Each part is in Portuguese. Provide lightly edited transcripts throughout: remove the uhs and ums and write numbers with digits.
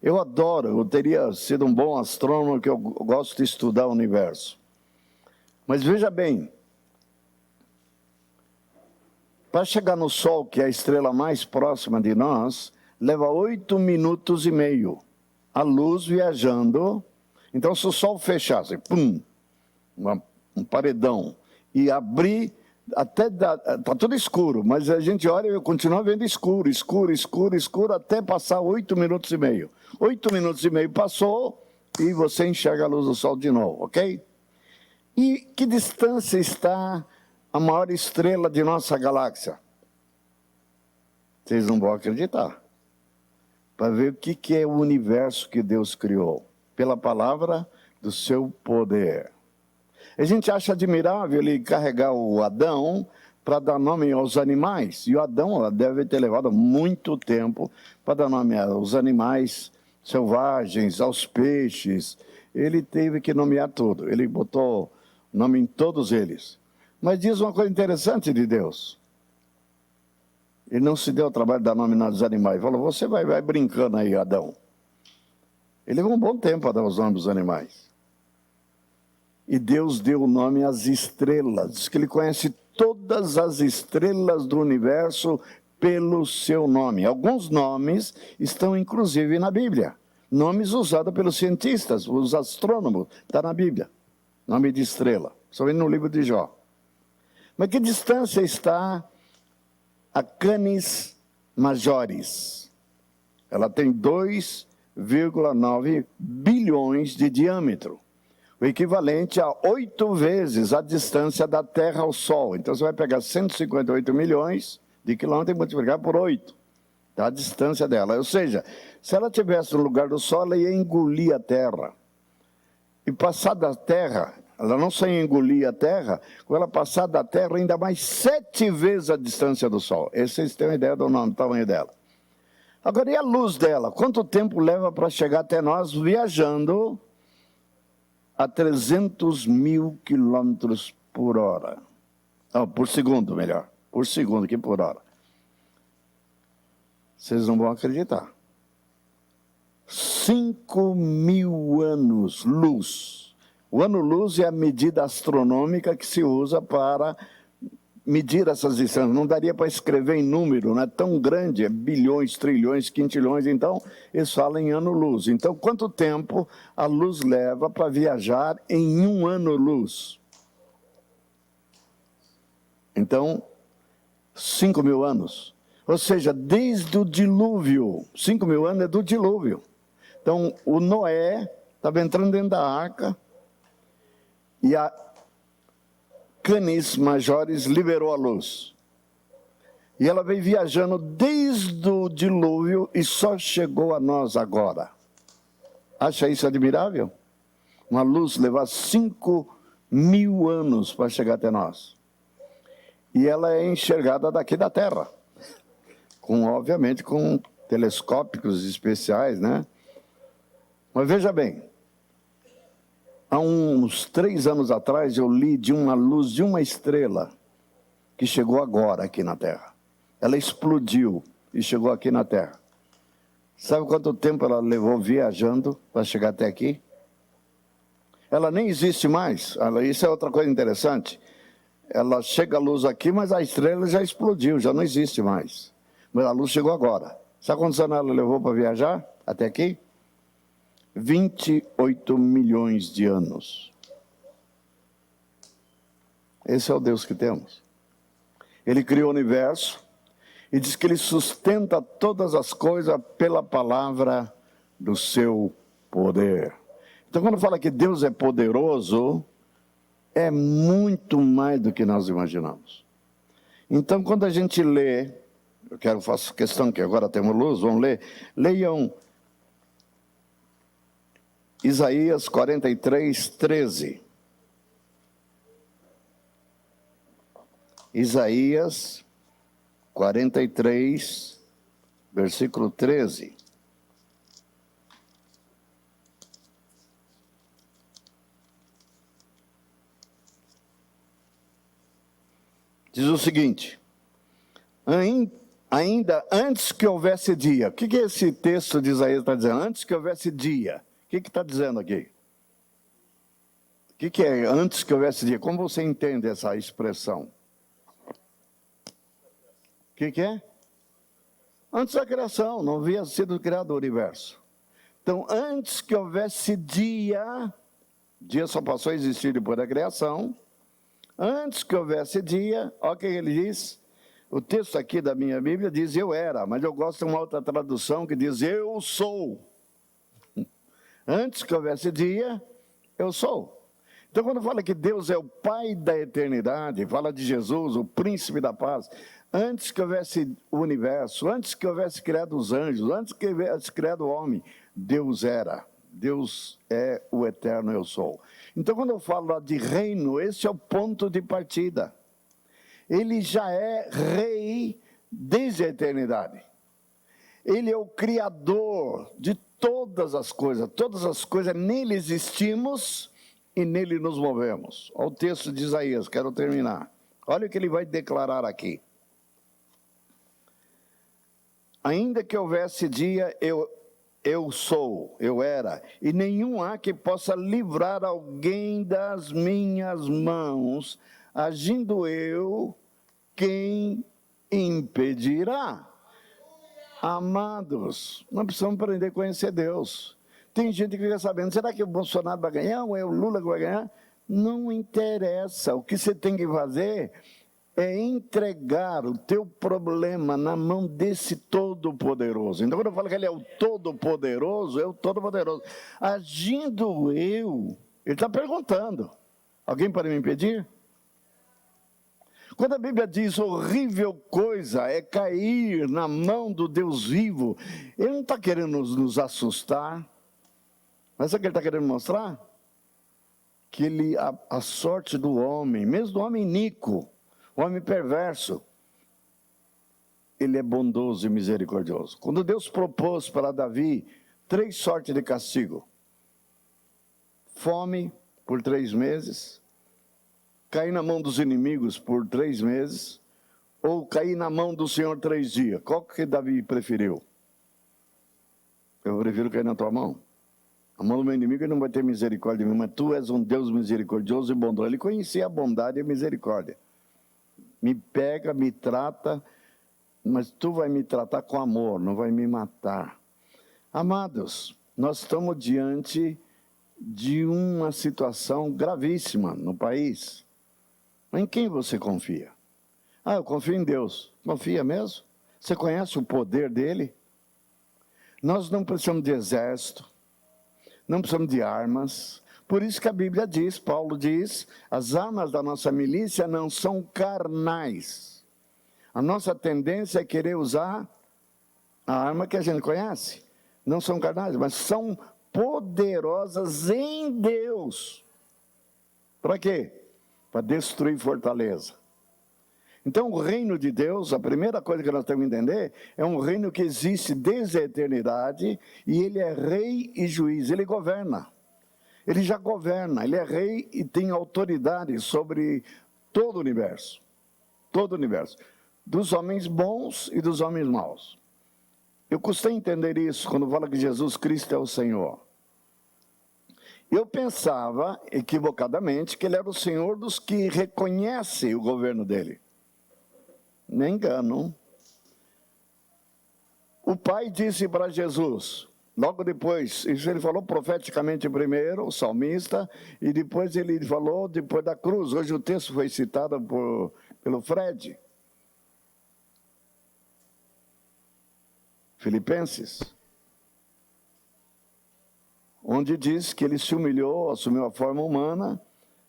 Eu adoro, eu teria sido um bom astrônomo, que eu gosto de estudar o universo. Mas veja bem, para chegar no Sol, que é a estrela mais próxima de nós, leva 8 minutos e meio. A luz viajando. Então, se o Sol fechasse, pum, um paredão, e abrir, está tudo escuro, mas a gente olha e continua vendo escuro, escuro, escuro, escuro, até passar 8 minutos e meio. 8 minutos e meio passou e você enxerga a luz do Sol de novo, ok? E que distância está a maior estrela de nossa galáxia? Vocês não vão acreditar. Para ver o que é o universo que Deus criou. Pela palavra do seu poder. A gente acha admirável ele carregar o Adão para dar nome aos animais. E o Adão deve ter levado muito tempo para dar nome aos animais selvagens, aos peixes. Ele teve que nomear tudo. Ele botou nome em todos eles. Mas diz uma coisa interessante de Deus. Ele não se deu ao trabalho de dar nome nos animais. Ele falou, você vai brincando aí, Adão. Ele levou um bom tempo para dar os nomes dos animais. E Deus deu o nome às estrelas. Diz que ele conhece todas as estrelas do universo pelo seu nome. Alguns nomes estão inclusive na Bíblia. Nomes usados pelos cientistas, os astrônomos, está na Bíblia. Nome de estrela, somente no livro de Jó. Mas que distância está a Canis Majoris? Ela tem 2,9 bilhões de diâmetro. O equivalente a 8 vezes a distância da Terra ao Sol. Então, você vai pegar 158 milhões de quilômetros e multiplicar por 8. Tá? A distância dela. Ou seja, se ela estivesse no lugar do Sol, ela ia engolir a Terra. E passar da Terra, ela não só ia engolir a Terra, quando ela passar da Terra, ainda mais 7 vezes a distância do Sol. Vocês têm uma ideia do tamanho dela. Agora, e a luz dela? Quanto tempo leva para chegar até nós viajando a 300 mil quilômetros por hora? Oh, por segundo, melhor. Por segundo que por hora. Vocês não vão acreditar. 5.000 anos-luz. O ano-luz é a medida astronômica que se usa para medir essas distâncias. Não daria para escrever em número, não é tão grande, é bilhões, trilhões, quintilhões, então eles falam em ano-luz. Então, quanto tempo a luz leva para viajar em um ano-luz? Então, 5.000 anos. Ou seja, desde o dilúvio. 5.000 anos é do dilúvio. Então, o Noé estava entrando dentro da arca e a Canis Majoris liberou a luz. E ela veio viajando desde o dilúvio e só chegou a nós agora. Acha isso admirável? Uma luz levar 5.000 anos para chegar até nós. E ela é enxergada daqui da Terra. Obviamente com telescópicos especiais, né? Mas veja bem, há uns 3 anos atrás eu li de uma luz de uma estrela que chegou agora aqui na Terra. Ela explodiu e chegou aqui na Terra. Sabe quanto tempo ela levou viajando para chegar até aqui? Ela nem existe mais. Isso é outra coisa interessante. Ela chega a luz aqui, mas a estrela já explodiu, já não existe mais. Mas a luz chegou agora. Sabe quantos anos ela levou para viajar até aqui? 28 milhões de anos. Esse é o Deus que temos. Ele criou o universo e diz que ele sustenta todas as coisas pela palavra do seu poder. Então, quando fala que Deus é poderoso, é muito mais do que nós imaginamos. Então, quando a gente lê, faço questão que agora temos luz, vamos ler, leiam Isaías 43, 13. Isaías 43, versículo 13. Diz o seguinte: ainda antes que houvesse dia. O que esse texto de Isaías está dizendo? Antes que houvesse dia. O que está dizendo aqui? O que é antes que houvesse dia? Como você entende essa expressão? O que é? Antes da criação, não havia sido criado o universo. Então, antes que houvesse dia, dia só passou a existir depois da criação, antes que houvesse dia, olha o que ele diz. O texto aqui da minha Bíblia diz eu era, mas eu gosto de uma outra tradução que diz eu sou. Antes que houvesse dia, eu sou. Então, quando fala que Deus é o Pai da eternidade, fala de Jesus, o príncipe da paz, antes que houvesse o universo, antes que houvesse criado os anjos, antes que houvesse criado o homem, Deus era. Deus é o eterno eu sou. Então, quando eu falo de reino, esse é o ponto de partida. Ele já é rei desde a eternidade. Ele é o criador de todas as coisas nele existimos e nele nos movemos. Olha o texto de Isaías, quero terminar. Olha o que ele vai declarar aqui. Ainda que houvesse dia, eu sou, eu era, e nenhum há que possa livrar alguém das minhas mãos, agindo eu, quem impedirá? Amados, nós precisamos aprender a conhecer Deus. Tem gente que fica sabendo, será que o Bolsonaro vai ganhar ou é o Lula que vai ganhar? Não interessa, o que você tem que fazer é entregar o teu problema na mão desse Todo-Poderoso. Então, quando eu falo que ele é o Todo-Poderoso, é o Todo-Poderoso. Agindo eu, ele está perguntando, alguém pode me impedir? Quando a Bíblia diz horrível coisa é cair na mão do Deus vivo, ele não está querendo nos assustar, mas sabe o que ele está querendo mostrar? Que a sorte do homem, mesmo do homem iníquo, o homem perverso, ele é bondoso e misericordioso. Quando Deus propôs para Davi 3 sortes de castigo, fome por 3 meses, cair na mão dos inimigos por 3 meses, ou cair na mão do Senhor 3 dias, qual que Davi preferiu? Eu prefiro cair na tua mão. A mão do meu inimigo ele não vai ter misericórdia de mim, mas tu és um Deus misericordioso e bondoso. Ele conhecia a bondade e a misericórdia. Me pega, me trata, mas tu vai me tratar com amor, não vai me matar. Amados, nós estamos diante de uma situação gravíssima no país. Em quem você confia? Ah, eu confio em Deus. Confia mesmo? Você conhece o poder dele? Nós não precisamos de exército, não precisamos de armas. Por isso que a Bíblia diz, Paulo diz, as armas da nossa milícia não são carnais. A nossa tendência é querer usar a arma que a gente conhece. Não são carnais, mas são poderosas em Deus. Para quê? Para destruir fortaleza. Então, o reino de Deus, a primeira coisa que nós temos que entender, é um reino que existe desde a eternidade, e ele é rei e juiz, ele governa. Ele já governa, ele é rei e tem autoridade sobre todo o universo. Todo o universo. Dos homens bons e dos homens maus. Eu custei entender isso quando fala que Jesus Cristo é o Senhor. Eu pensava, equivocadamente, que ele era o Senhor dos que reconhecem o governo dele. Me engano. O Pai disse para Jesus, logo depois, isso ele falou profeticamente primeiro, o salmista, e depois ele falou depois da cruz. Hoje o texto foi citado pelo Fred. Filipenses. Onde diz que ele se humilhou, assumiu a forma humana,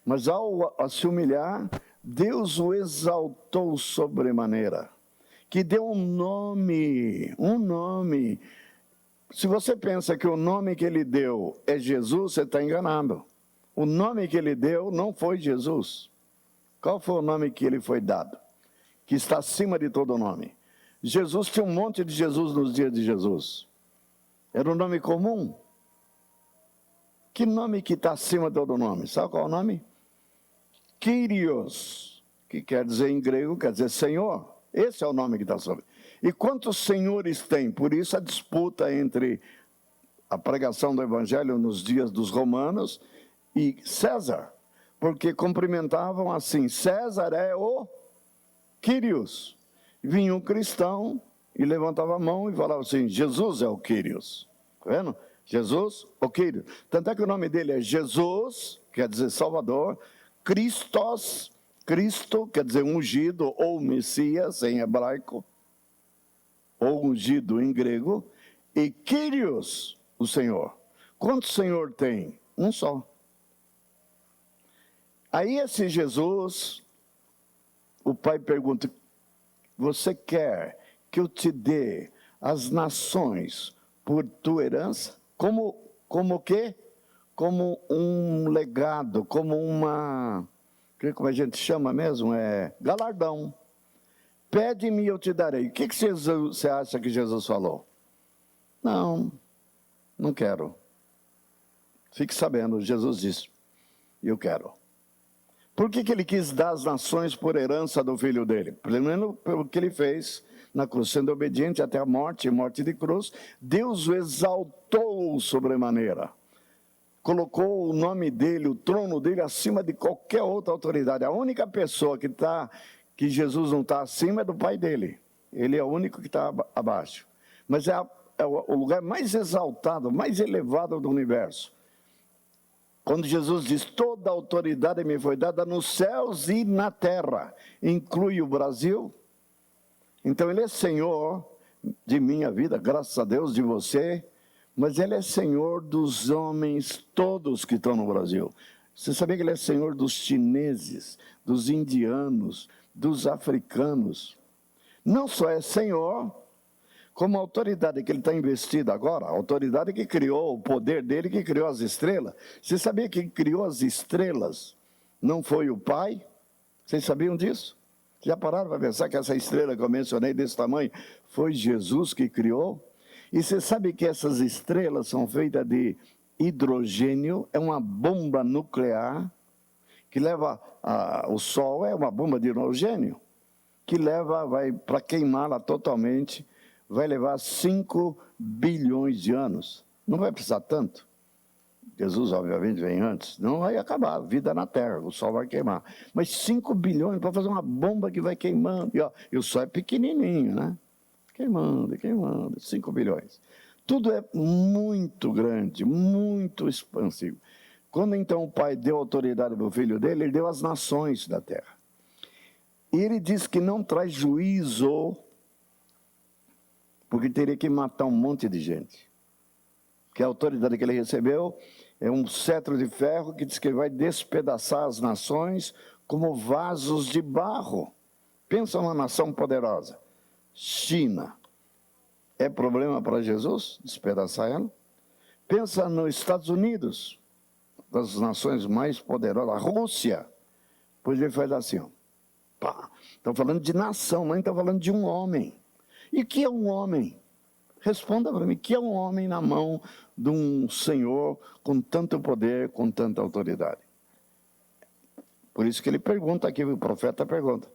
mas ao se humilhar, Deus o exaltou sobremaneira, que deu um nome. Se você pensa que o nome que ele deu é Jesus, você está enganado. O nome que ele deu não foi Jesus. Qual foi o nome que ele foi dado? Que está acima de todo nome. Jesus tinha um monte de Jesus nos dias de Jesus. Era um nome comum. Que nome que está acima de todo nome? Sabe qual é o nome? Kyrios, que quer dizer em grego, quer dizer Senhor. Esse é o nome que está sobre. E quantos senhores tem? Por isso a disputa entre a pregação do evangelho nos dias dos romanos e César. Porque cumprimentavam assim, César é o Quírios. Vinha um cristão e levantava a mão e falava assim, Jesus é o Quírios. Está vendo? Jesus, o Quírios. Tanto é que o nome dele é Jesus, quer dizer Salvador, Christos, Cristo, quer dizer ungido ou Messias em hebraico, ou ungido em grego, e Quírios, o Senhor. Quanto Senhor tem? Um só. Aí esse Jesus, o pai pergunta, você quer que eu te dê as nações por tua herança? Como o quê? Como um legado, como uma, como a gente chama mesmo? Galardão. Pede-me e eu te darei. O que você acha que Jesus falou? Não quero. Fique sabendo, Jesus disse, eu quero. Por que ele quis dar as nações por herança do filho dele? Primeiro, pelo que ele fez na cruz, sendo obediente até a morte, morte de cruz, Deus o exaltou sobremaneira. Colocou o nome dele, o trono dele, acima de qualquer outra autoridade. A única pessoa que Jesus não está acima é do pai dele. Ele é o único que está abaixo. Mas é o lugar mais exaltado, mais elevado do universo. Quando Jesus diz, toda autoridade me foi dada nos céus e na terra, inclui o Brasil. Então ele é Senhor de minha vida, graças a Deus, de você, mas ele é Senhor dos homens todos que estão no Brasil. Você sabia que ele é Senhor dos chineses, dos indianos, dos africanos? Não só é Senhor, como a autoridade que ele está investido agora, a autoridade que criou, o poder dele que criou as estrelas. Você sabia que criou as estrelas não foi o Pai? Vocês sabiam disso? Já pararam para pensar que essa estrela que eu mencionei desse tamanho foi Jesus que criou? E você sabe que essas estrelas são feitas de hidrogênio, é uma bomba nuclear que leva, o Sol é uma bomba de hidrogênio, que vai para queimá-la totalmente, vai levar 5 bilhões de anos. Não vai precisar tanto. Jesus, obviamente, vem antes. Não vai acabar a vida na Terra, o Sol vai queimar. Mas 5 bilhões para fazer uma bomba que vai queimando. E o Sol é pequenininho, né? Queimando, 5 bilhões. Tudo é muito grande, muito expansivo. Quando então o Pai deu autoridade para o Filho dele, ele deu as nações da Terra. E ele diz que não traz juízo, porque teria que matar um monte de gente. Que a autoridade que ele recebeu é um cetro de ferro que diz que ele vai despedaçar as nações como vasos de barro. Pensa numa nação poderosa. China. É problema para Jesus despedaçar ela? Pensa nos Estados Unidos, das nações mais poderosas, a Rússia. Pois ele faz assim, ó. Estão falando de nação, não estão falando de um homem. E o que é um homem? Responda para mim, o que é um homem na mão de um Senhor com tanto poder, com tanta autoridade? Por isso que ele pergunta aqui, o profeta pergunta.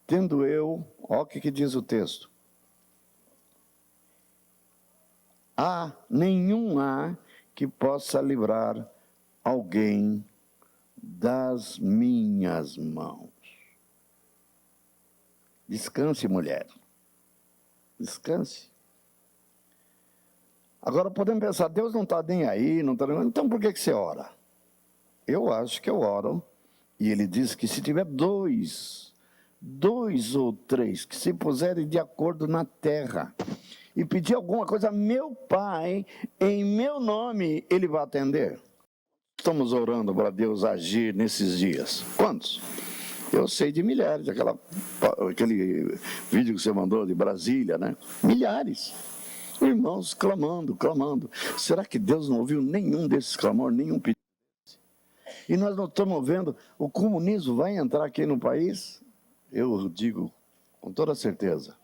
Tendo eu, olha o que diz o texto. Nenhum há que possa livrar alguém das minhas mãos. Descanse, mulher. Descanse. Agora podemos pensar, Deus não está nem aí, não está nem... Então por que você ora? Eu acho que eu oro, e ele diz que se tiver dois ou três, que se puserem de acordo na terra, e pedir alguma coisa a meu Pai, em meu nome, ele vai atender. Estamos orando para Deus agir nesses dias. Quantos? Eu sei de milhares, aquele vídeo que você mandou de Brasília, né? Milhares. Irmãos clamando. Será que Deus não ouviu nenhum desses clamores, nenhum pedido? E nós não estamos vendo, o comunismo vai entrar aqui no país? Eu digo com toda certeza.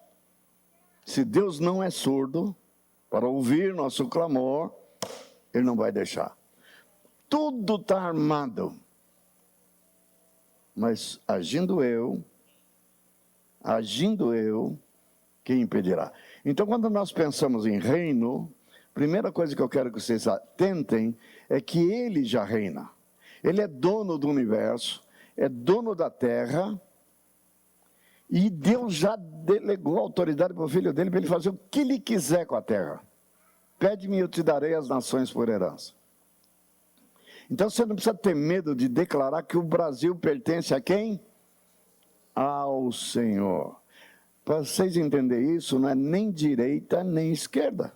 Se Deus não é surdo para ouvir nosso clamor, Ele não vai deixar. Tudo está armado. Mas agindo eu, quem impedirá? Então, quando nós pensamos em reino, a primeira coisa que eu quero que vocês atentem é que ele já reina. Ele é dono do universo, é dono da terra, e Deus já delegou autoridade para o filho dele, para ele fazer o que ele quiser com a terra. Pede-me e eu te darei as nações por herança. Então você não precisa ter medo de declarar que o Brasil pertence a quem? Ao Senhor. Para vocês entenderem isso, não é nem direita nem esquerda.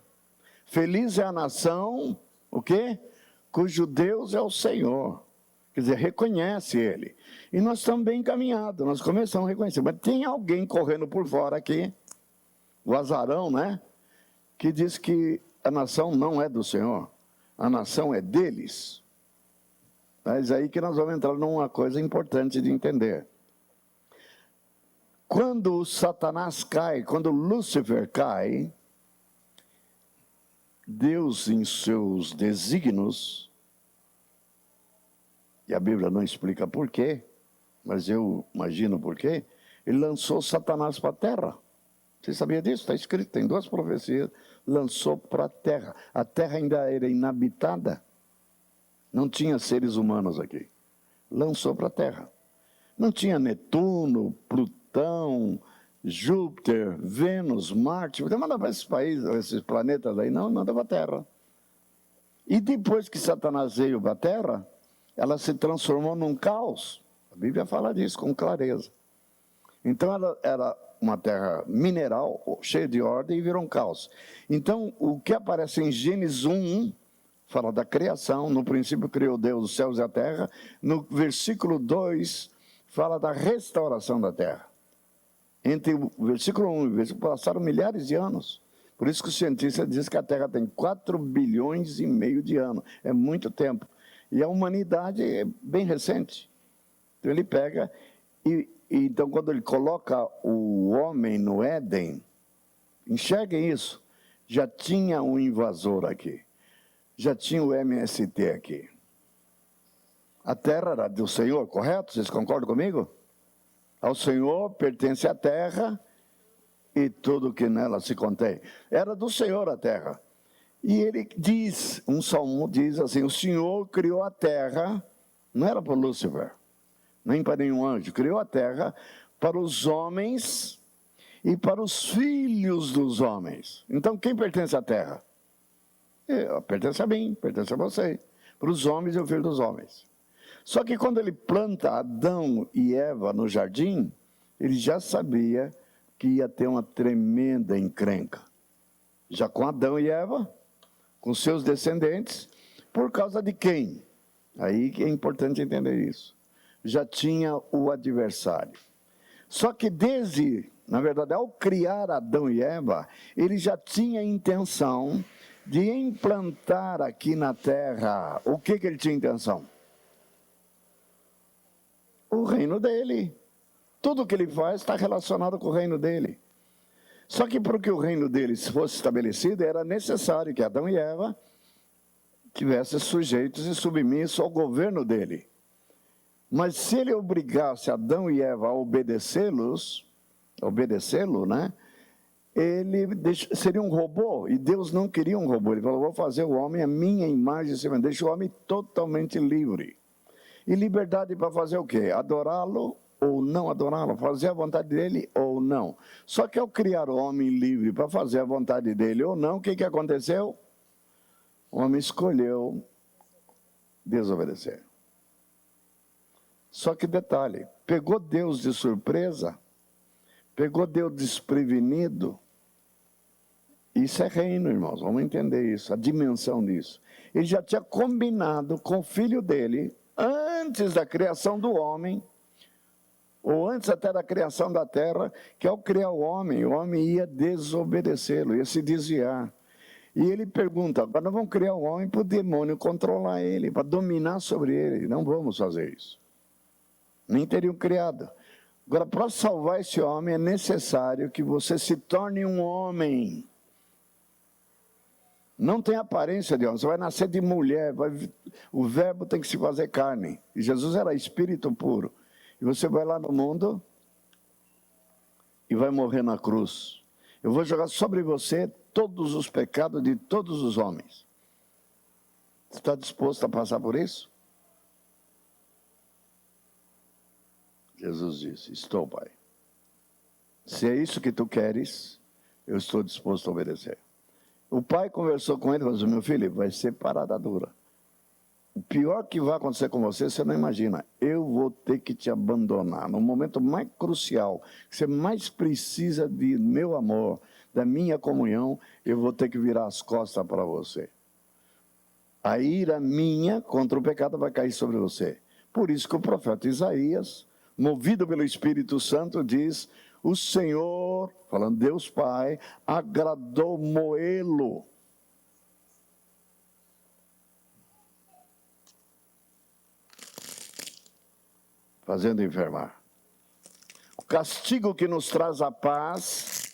Feliz é a nação, o quê? Cujo Deus é o Senhor. Quer dizer, reconhece Ele. E nós estamos bem encaminhados, nós começamos a reconhecer. Mas tem alguém correndo por fora aqui, o azarão, né? Que diz que a nação não é do Senhor, a nação é deles. Mas aí que nós vamos entrar numa coisa importante de entender. Quando Satanás cai, quando Lúcifer cai, Deus em seus desígnios, e a Bíblia não explica por quê, mas eu imagino por quê, ele lançou Satanás para a terra. Você sabia disso? Está escrito, tem 2 profecias, lançou para a terra. A terra ainda era inabitada, não tinha seres humanos aqui. Lançou para a terra. Não tinha Netuno, Plutão, Júpiter, Vênus, Marte. Você manda para esses países, esses planetas aí, não, manda para a terra. E depois que Satanás veio para a terra, ela se transformou num caos. A Bíblia fala disso com clareza. Então ela era uma terra mineral, cheia de ordem, e virou um caos. Então, o que aparece em Gênesis 1, fala da criação, no princípio criou Deus os céus e a terra. No versículo 2, fala da restauração da terra. Entre o versículo 1 e o versículo passaram milhares de anos. Por isso que o cientista diz que a terra tem 4 bilhões e meio de anos. É muito tempo. E a humanidade é bem recente. Então ele pega e então quando ele coloca o homem no Éden, enxerguem isso, já tinha um invasor aqui, já tinha o MST aqui. A terra era do Senhor, correto? Vocês concordam comigo? Ao Senhor pertence a terra e tudo que nela se contém. Era do Senhor a terra. E ele diz, um salmo diz assim, o Senhor criou a terra, não era para Lúcifer, nem para nenhum anjo, criou a terra para os homens e para os filhos dos homens. Então, quem pertence à terra? Pertence a mim, pertence a você, para os homens e o filho dos homens. Só que quando ele planta Adão e Eva no jardim, ele já sabia que ia ter uma tremenda encrenca. Já com Adão e Eva, com seus descendentes, por causa de quem? Aí que é importante entender isso. Já tinha o adversário. Só que na verdade, ao criar Adão e Eva, ele já tinha a intenção de implantar aqui na terra. O que ele tinha intenção? O reino dele. Tudo que ele faz está relacionado com o reino dele. Só que para que o reino deles fosse estabelecido, era necessário que Adão e Eva tivessem sujeitos e submissos ao governo dele. Mas se ele obrigasse Adão e Eva a obedecê-lo, né? Ele seria um robô, e Deus não queria um robô. Ele falou, vou fazer o homem a minha imagem e semelhança. Deixa o homem totalmente livre. E liberdade para fazer o quê? Adorá-lo ou não adorá-lo, fazer a vontade dele ou não. Só que ao criar o homem livre para fazer a vontade dele ou não, o que aconteceu? O homem escolheu desobedecer. Só que detalhe, pegou Deus de surpresa, pegou Deus desprevenido. Isso é reino, irmãos, vamos entender isso, a dimensão disso. Ele já tinha combinado com o filho dele, antes da criação do homem, ou antes até da criação da terra, que ao criar o homem ia desobedecê-lo, ia se desviar. E ele pergunta, agora nós vamos criar o homem para o demônio controlar ele, para dominar sobre ele. Não vamos fazer isso. Nem teriam criado. Agora, para salvar esse homem, é necessário que você se torne um homem. Não tem aparência de homem, você vai nascer de mulher, o verbo tem que se fazer carne. E Jesus era espírito puro. E você vai lá no mundo e vai morrer na cruz. eu vou jogar sobre você todos os pecados de todos os homens. Você está disposto a passar por isso? Jesus disse, estou, Pai. Se é isso que tu queres, eu estou disposto a obedecer. O pai conversou com ele e falou, meu filho, vai ser parada dura. O pior que vai acontecer com você, você não imagina. Eu vou ter que te abandonar. No momento mais crucial, que você mais precisa de meu amor, da minha comunhão, eu vou ter que virar as costas para você. A ira minha contra o pecado vai cair sobre você. Por isso que o profeta Isaías, movido pelo Espírito Santo, diz, o Senhor, falando Deus Pai, agradou moê-lo. Fazendo enfermar. O castigo que nos traz a paz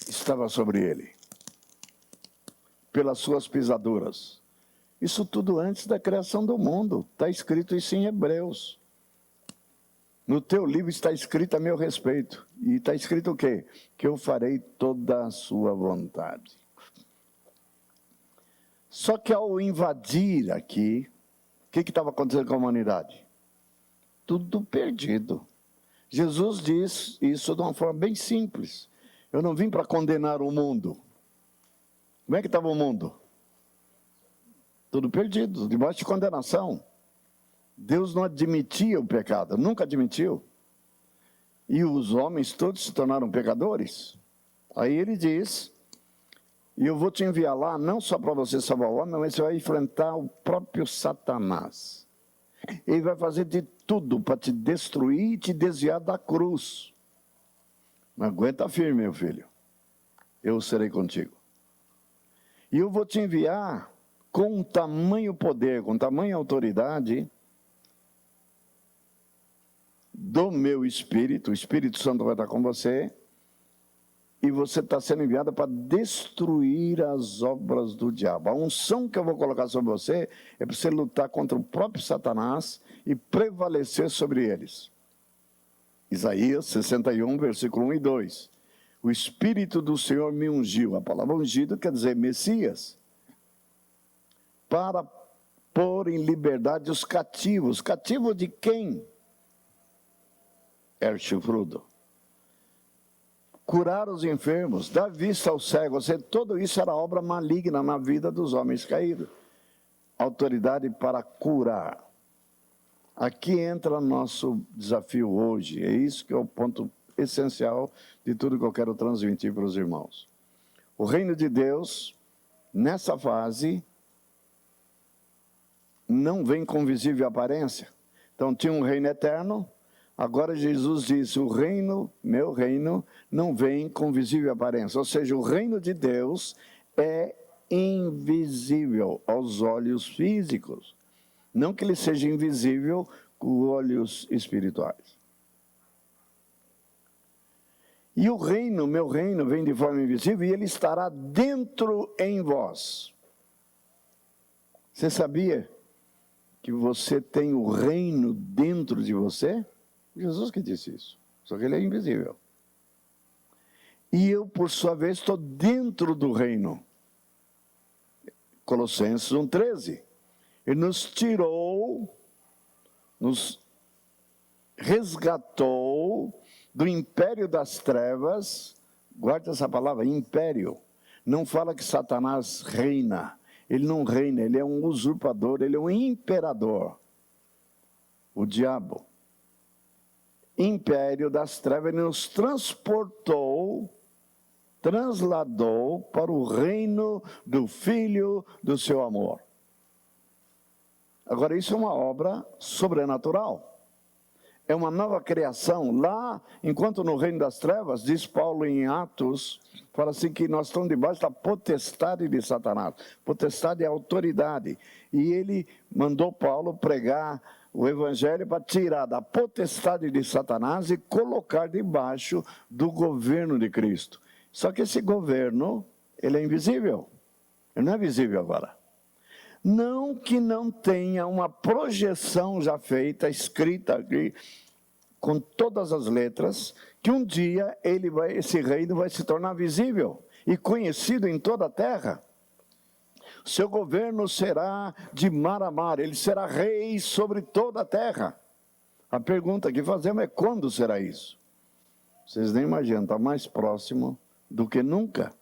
estava sobre ele. Pelas suas pisaduras. Isso tudo antes da criação do mundo. Está escrito isso em Hebreus. No teu livro está escrito a meu respeito. E está escrito o quê? Que eu farei toda a sua vontade. Só que ao invadir aqui, o que estava acontecendo com a humanidade? Tudo perdido. Jesus diz isso de uma forma bem simples. Eu não vim para condenar o mundo. Como é que estava o mundo? Tudo perdido, debaixo de condenação. Deus não admitia o pecado, nunca admitiu. E os homens todos se tornaram pecadores. Aí ele diz, e eu vou te enviar lá, não só para você salvar o homem, mas você vai enfrentar o próprio Satanás. Ele vai fazer de tudo para te destruir e te desviar da cruz. Mas aguenta firme, meu filho. Eu serei contigo. E eu vou te enviar com tamanho poder, com tamanha autoridade do meu Espírito. O Espírito Santo vai estar com você. E você está sendo enviado para destruir as obras do diabo. A unção que eu vou colocar sobre você é para você lutar contra o próprio Satanás e prevalecer sobre eles. Isaías 61, versículo 1 e 2. O Espírito do Senhor me ungiu. A palavra ungido quer dizer Messias. Para pôr em liberdade os cativos. Cativo de quem? Chifrudo. Curar os enfermos, dar vista aos cegos, tudo isso era obra maligna na vida dos homens caídos. Autoridade para curar. Aqui entra nosso desafio hoje, é isso que é o ponto essencial de tudo que eu quero transmitir para os irmãos. O reino de Deus, nessa fase, não vem com visível aparência. Então tinha um reino eterno. Agora Jesus disse, o reino, meu reino, não vem com visível aparência. Ou seja, o reino de Deus é invisível aos olhos físicos. Não que ele seja invisível com olhos espirituais. E o reino, meu reino, vem de forma invisível e ele estará dentro em vós. Você sabia que você tem o reino dentro de você? Jesus que disse isso, só que ele é invisível. E eu, por sua vez, estou dentro do reino. Colossenses 1,13. Ele nos tirou, nos resgatou do império das trevas. Guarde essa palavra, império. Não fala que Satanás reina. Ele não reina, ele é um usurpador, ele é um imperador. O diabo. Império das trevas, ele nos transportou, transladou para o reino do Filho do seu amor. Agora, isso é uma obra sobrenatural. É uma nova criação. Lá, enquanto no reino das trevas, diz Paulo em Atos, fala assim que nós estamos debaixo da potestade de Satanás. Potestade é autoridade. E ele mandou Paulo pregar o evangelho para tirar da potestade de Satanás e colocar debaixo do governo de Cristo. Só que esse governo, ele é invisível. Ele não é visível agora. Não que não tenha uma projeção já feita, escrita aqui, com todas as letras, que um dia esse reino vai se tornar visível e conhecido em toda a terra. Seu governo será de mar a mar, ele será rei sobre toda a terra. A pergunta que fazemos é: quando será isso? Vocês nem imaginam, está mais próximo do que nunca.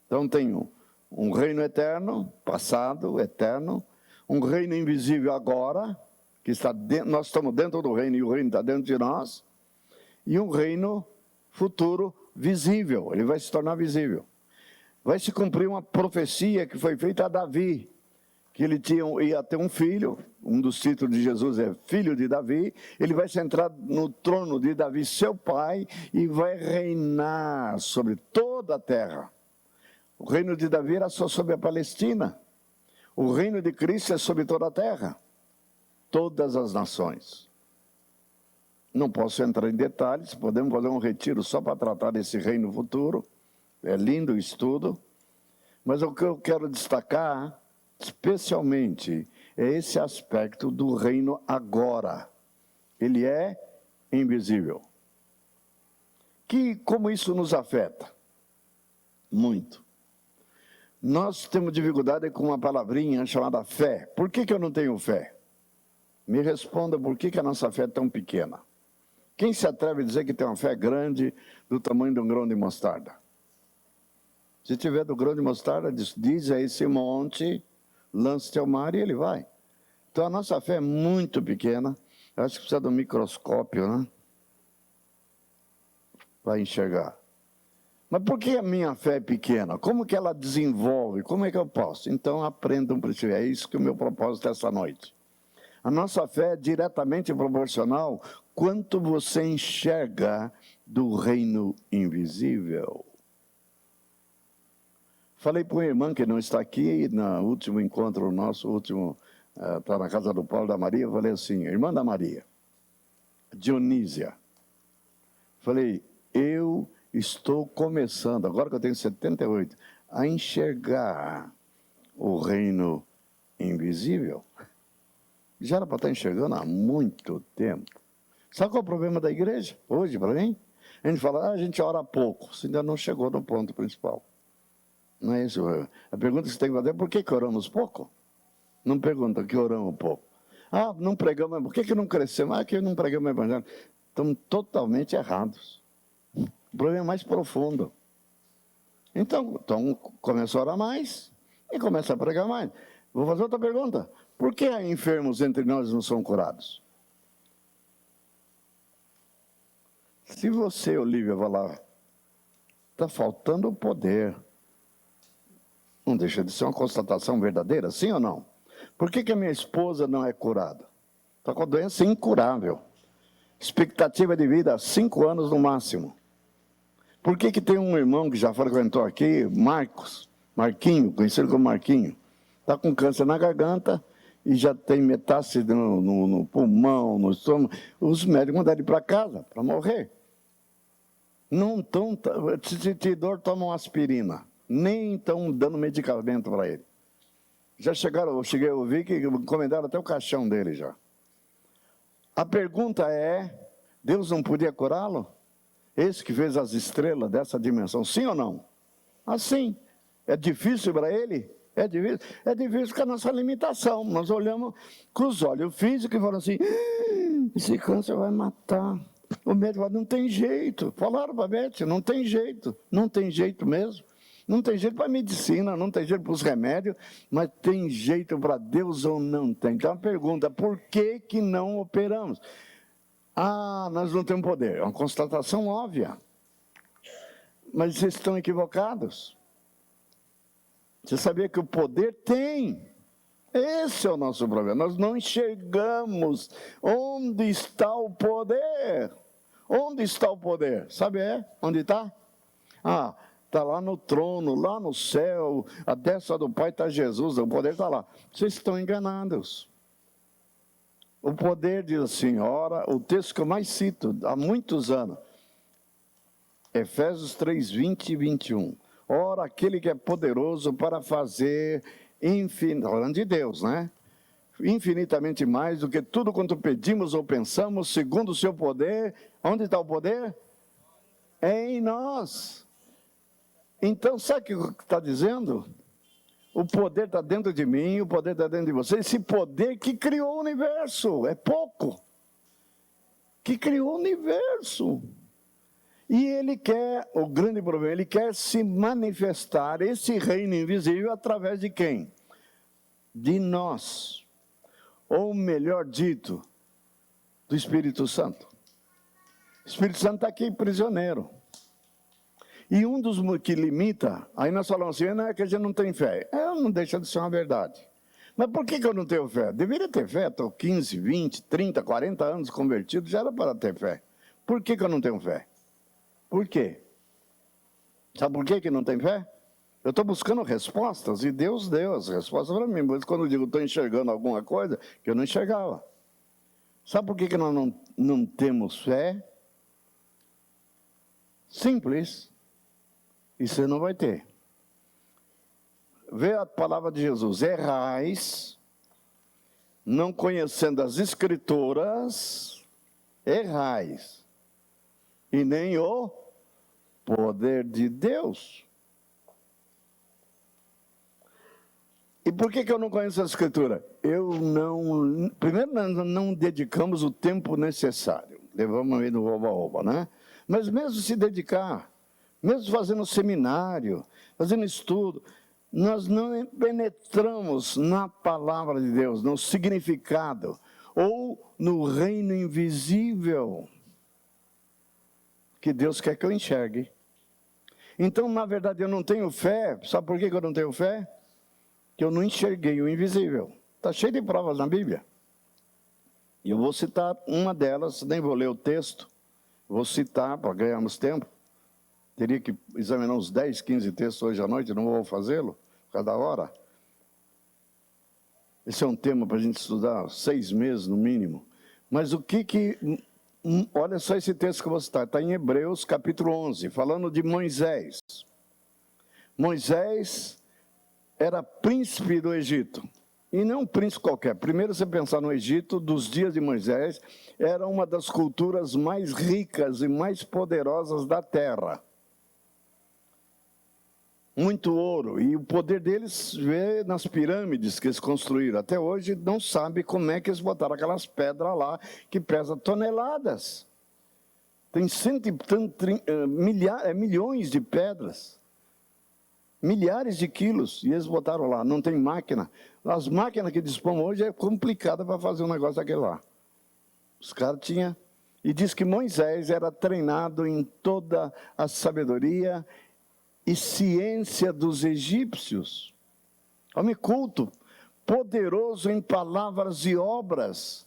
Então tem um reino eterno, passado, eterno, um reino invisível agora, que nós estamos dentro do reino e o reino está dentro de nós, e um reino futuro visível, ele vai se tornar visível. Vai se cumprir uma profecia que foi feita a Davi, que ele ia ter um filho, um dos títulos de Jesus é filho de Davi, ele vai sentar no trono de Davi, seu pai, e vai reinar sobre toda a terra. O reino de Davi era só sobre a Palestina, o reino de Cristo é sobre toda a terra, todas as nações. Não posso entrar em detalhes, podemos fazer um retiro só para tratar desse reino futuro, é lindo o estudo, mas o que eu quero destacar, especialmente, é esse aspecto do reino agora. Ele é invisível. Como isso nos afeta? Muito. Nós temos dificuldade com uma palavrinha chamada fé. Por que eu não tenho fé? Me responda por que a nossa fé é tão pequena. Quem se atreve a dizer que tem uma fé grande do tamanho de um grão de mostarda? Se tiver do grão de mostarda, diz a esse monte, lance-te ao mar e ele vai. Então a nossa fé é muito pequena. Eu acho que precisa de um microscópio, né? Para enxergar. Mas por que a minha fé é pequena? Como que ela desenvolve? Como é que eu posso? Então aprendam para isso. É isso que é o meu propósito essa noite. A nossa fé é diretamente proporcional quanto você enxerga do reino invisível. Falei para uma irmã que não está aqui, no último encontro nosso, está na casa do Paulo da Maria, falei assim: irmã da Maria, Dionísia, falei, eu estou começando, agora que eu tenho 78, a enxergar o reino invisível. Já era para estar enxergando há muito tempo. Sabe qual é o problema da igreja hoje, para mim? A gente fala, a gente ora pouco, você ainda não chegou no ponto principal. Não é isso. A pergunta que você tem que fazer é: por que oramos pouco? Não pergunta que oramos pouco. Ah, não pregamos, por que não crescemos? Ah, que não pregamos o evangelho. Estamos totalmente errados. O problema é mais profundo. Então começa a orar mais e começa a pregar mais. Vou fazer outra pergunta. Por que há enfermos entre nós não são curados? Se você, Olívia, falar, está faltando poder, não deixa de ser uma constatação verdadeira, sim ou não? Por que a minha esposa não é curada? Está com a doença incurável. Expectativa de vida, 5 anos no máximo. Por que tem um irmão que já frequentou aqui, Marquinho, conhecido como Marquinho, está com câncer na garganta e já tem metástase no pulmão, no estômago. Os médicos mandaram ele para casa, para morrer. Não estão, se tem dor, tomam aspirina. Nem estão dando medicamento para ele. Já chegaram, eu cheguei a ouvir que encomendaram até o caixão dele já. A pergunta é: Deus não podia curá-lo? Esse que fez as estrelas dessa dimensão, sim ou não? Assim, é difícil para ele? É difícil com a nossa limitação. Nós olhamos com os olhos físicos e falamos assim: esse câncer vai matar. O médico fala: não tem jeito. Falaram para a Beth: não tem jeito. Não tem jeito mesmo. Não tem jeito para a medicina, não tem jeito para os remédios, mas tem jeito para Deus ou não tem? Então a pergunta: por que não operamos? Ah, nós não temos poder. É uma constatação óbvia. Mas vocês estão equivocados. Você sabia que o poder tem? Esse é o nosso problema. Nós não enxergamos onde está o poder. Onde está o poder? Sabe onde está? Ah, está lá no trono, lá no céu, a destra do Pai está Jesus, o poder está lá. Vocês estão enganados. O poder diz assim, ora, o texto que eu mais cito há muitos anos, Efésios 3, 20 e 21. Ora, aquele que é poderoso para fazer infinito, falando de Deus, né? infinitamente mais do que tudo quanto pedimos ou pensamos, segundo o seu poder. Onde está o poder? É em nós. Então, sabe o que está dizendo? O poder está dentro de mim, o poder está dentro de você. Esse poder que criou o universo, é pouco. Que criou o universo. E ele quer, o grande problema, ele quer se manifestar, esse reino invisível, através de quem? De nós. Ou melhor dito, do Espírito Santo. O Espírito Santo está aqui prisioneiro. E um dos que limita, aí nós falamos assim, não é que a gente não tem fé. Não deixa de ser uma verdade. Mas por que eu não tenho fé? Deveria ter fé, estou 15, 20, 30, 40 anos convertido, já era para ter fé. Por que eu não tenho fé? Por quê? Sabe por que não tem fé? Eu estou buscando respostas e Deus deu as respostas para mim. Mas quando eu digo estou enxergando alguma coisa, que eu não enxergava. Sabe por que nós não temos fé? Simples. E você não vai ter. Vê a palavra de Jesus. Errais, não conhecendo as Escrituras, errais. E nem o poder de Deus. E por que eu não conheço a Escritura? Primeiro, nós não dedicamos o tempo necessário. Levamos aí no oba-oba, né? Mas mesmo se dedicar, mesmo fazendo seminário, fazendo estudo, nós não penetramos na palavra de Deus, no significado, ou no reino invisível que Deus quer que eu enxergue. Então, na verdade, eu não tenho fé. Sabe por que eu não tenho fé? Que eu não enxerguei o invisível. Está cheio de provas na Bíblia. E eu vou citar uma delas, nem vou ler o texto, vou citar para ganharmos tempo. Teria que examinar uns 10, 15 textos hoje à noite, não vou fazê-lo, cada hora. Esse é um tema para a gente estudar 6 meses no mínimo. Mas olha só esse texto que eu vou citar, está em Hebreus capítulo 11, falando de Moisés. Moisés era príncipe do Egito. E não um príncipe qualquer. Primeiro você pensar no Egito, dos dias de Moisés, era uma das culturas mais ricas e mais poderosas da terra. Muito ouro. E o poder deles vê nas pirâmides que eles construíram. Até hoje não sabe como é que eles botaram aquelas pedras lá que pesam toneladas. Tem milhões de pedras. Milhares de quilos, e eles botaram lá, não tem máquina. As máquinas que dispõem hoje é complicada para fazer um negócio daquele lá. Os caras tinham... E diz que Moisés era treinado em toda a sabedoria e ciência dos egípcios. Homem culto, poderoso em palavras e obras.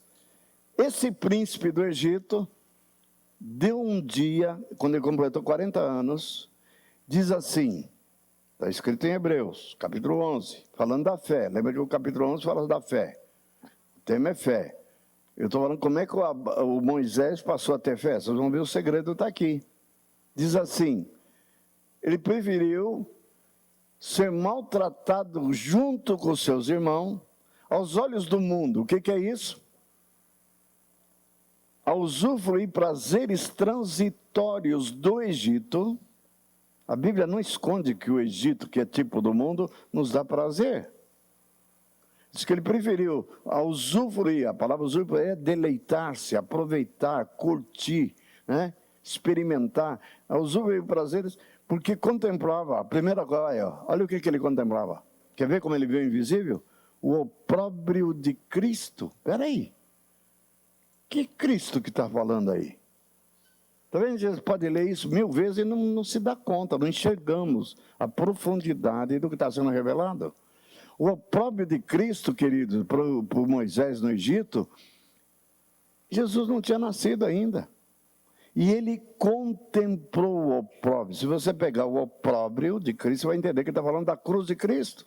Esse príncipe do Egito deu um dia, quando ele completou 40 anos, diz assim... Está escrito em Hebreus, capítulo 11, falando da fé. Lembra que o capítulo 11 fala da fé. O tema é fé. Eu estou falando como é que o Moisés passou a ter fé. Vocês vão ver, o segredo está aqui. Diz assim, ele preferiu ser maltratado junto com seus irmãos, aos olhos do mundo. O que é isso? A usufruir prazeres transitórios do Egito. A Bíblia não esconde que o Egito, que é tipo do mundo, nos dá prazer. Diz que ele preferiu usufruir, a palavra usufruir é deleitar-se, aproveitar, curtir, né? Experimentar, usufruir prazeres, porque contemplava, a primeira coisa, olha o que ele contemplava. Quer ver como ele viu invisível? O opróbrio de Cristo. Espera aí, que Cristo que está falando aí? Está vendo? A gente pode ler isso 1000 vezes e não se dá conta, não enxergamos a profundidade do que está sendo revelado. O opróbrio de Cristo, queridos, para Moisés no Egito, Jesus não tinha nascido ainda. E ele contemplou o opróbrio. Se você pegar o opróbrio de Cristo, você vai entender que ele está falando da cruz de Cristo.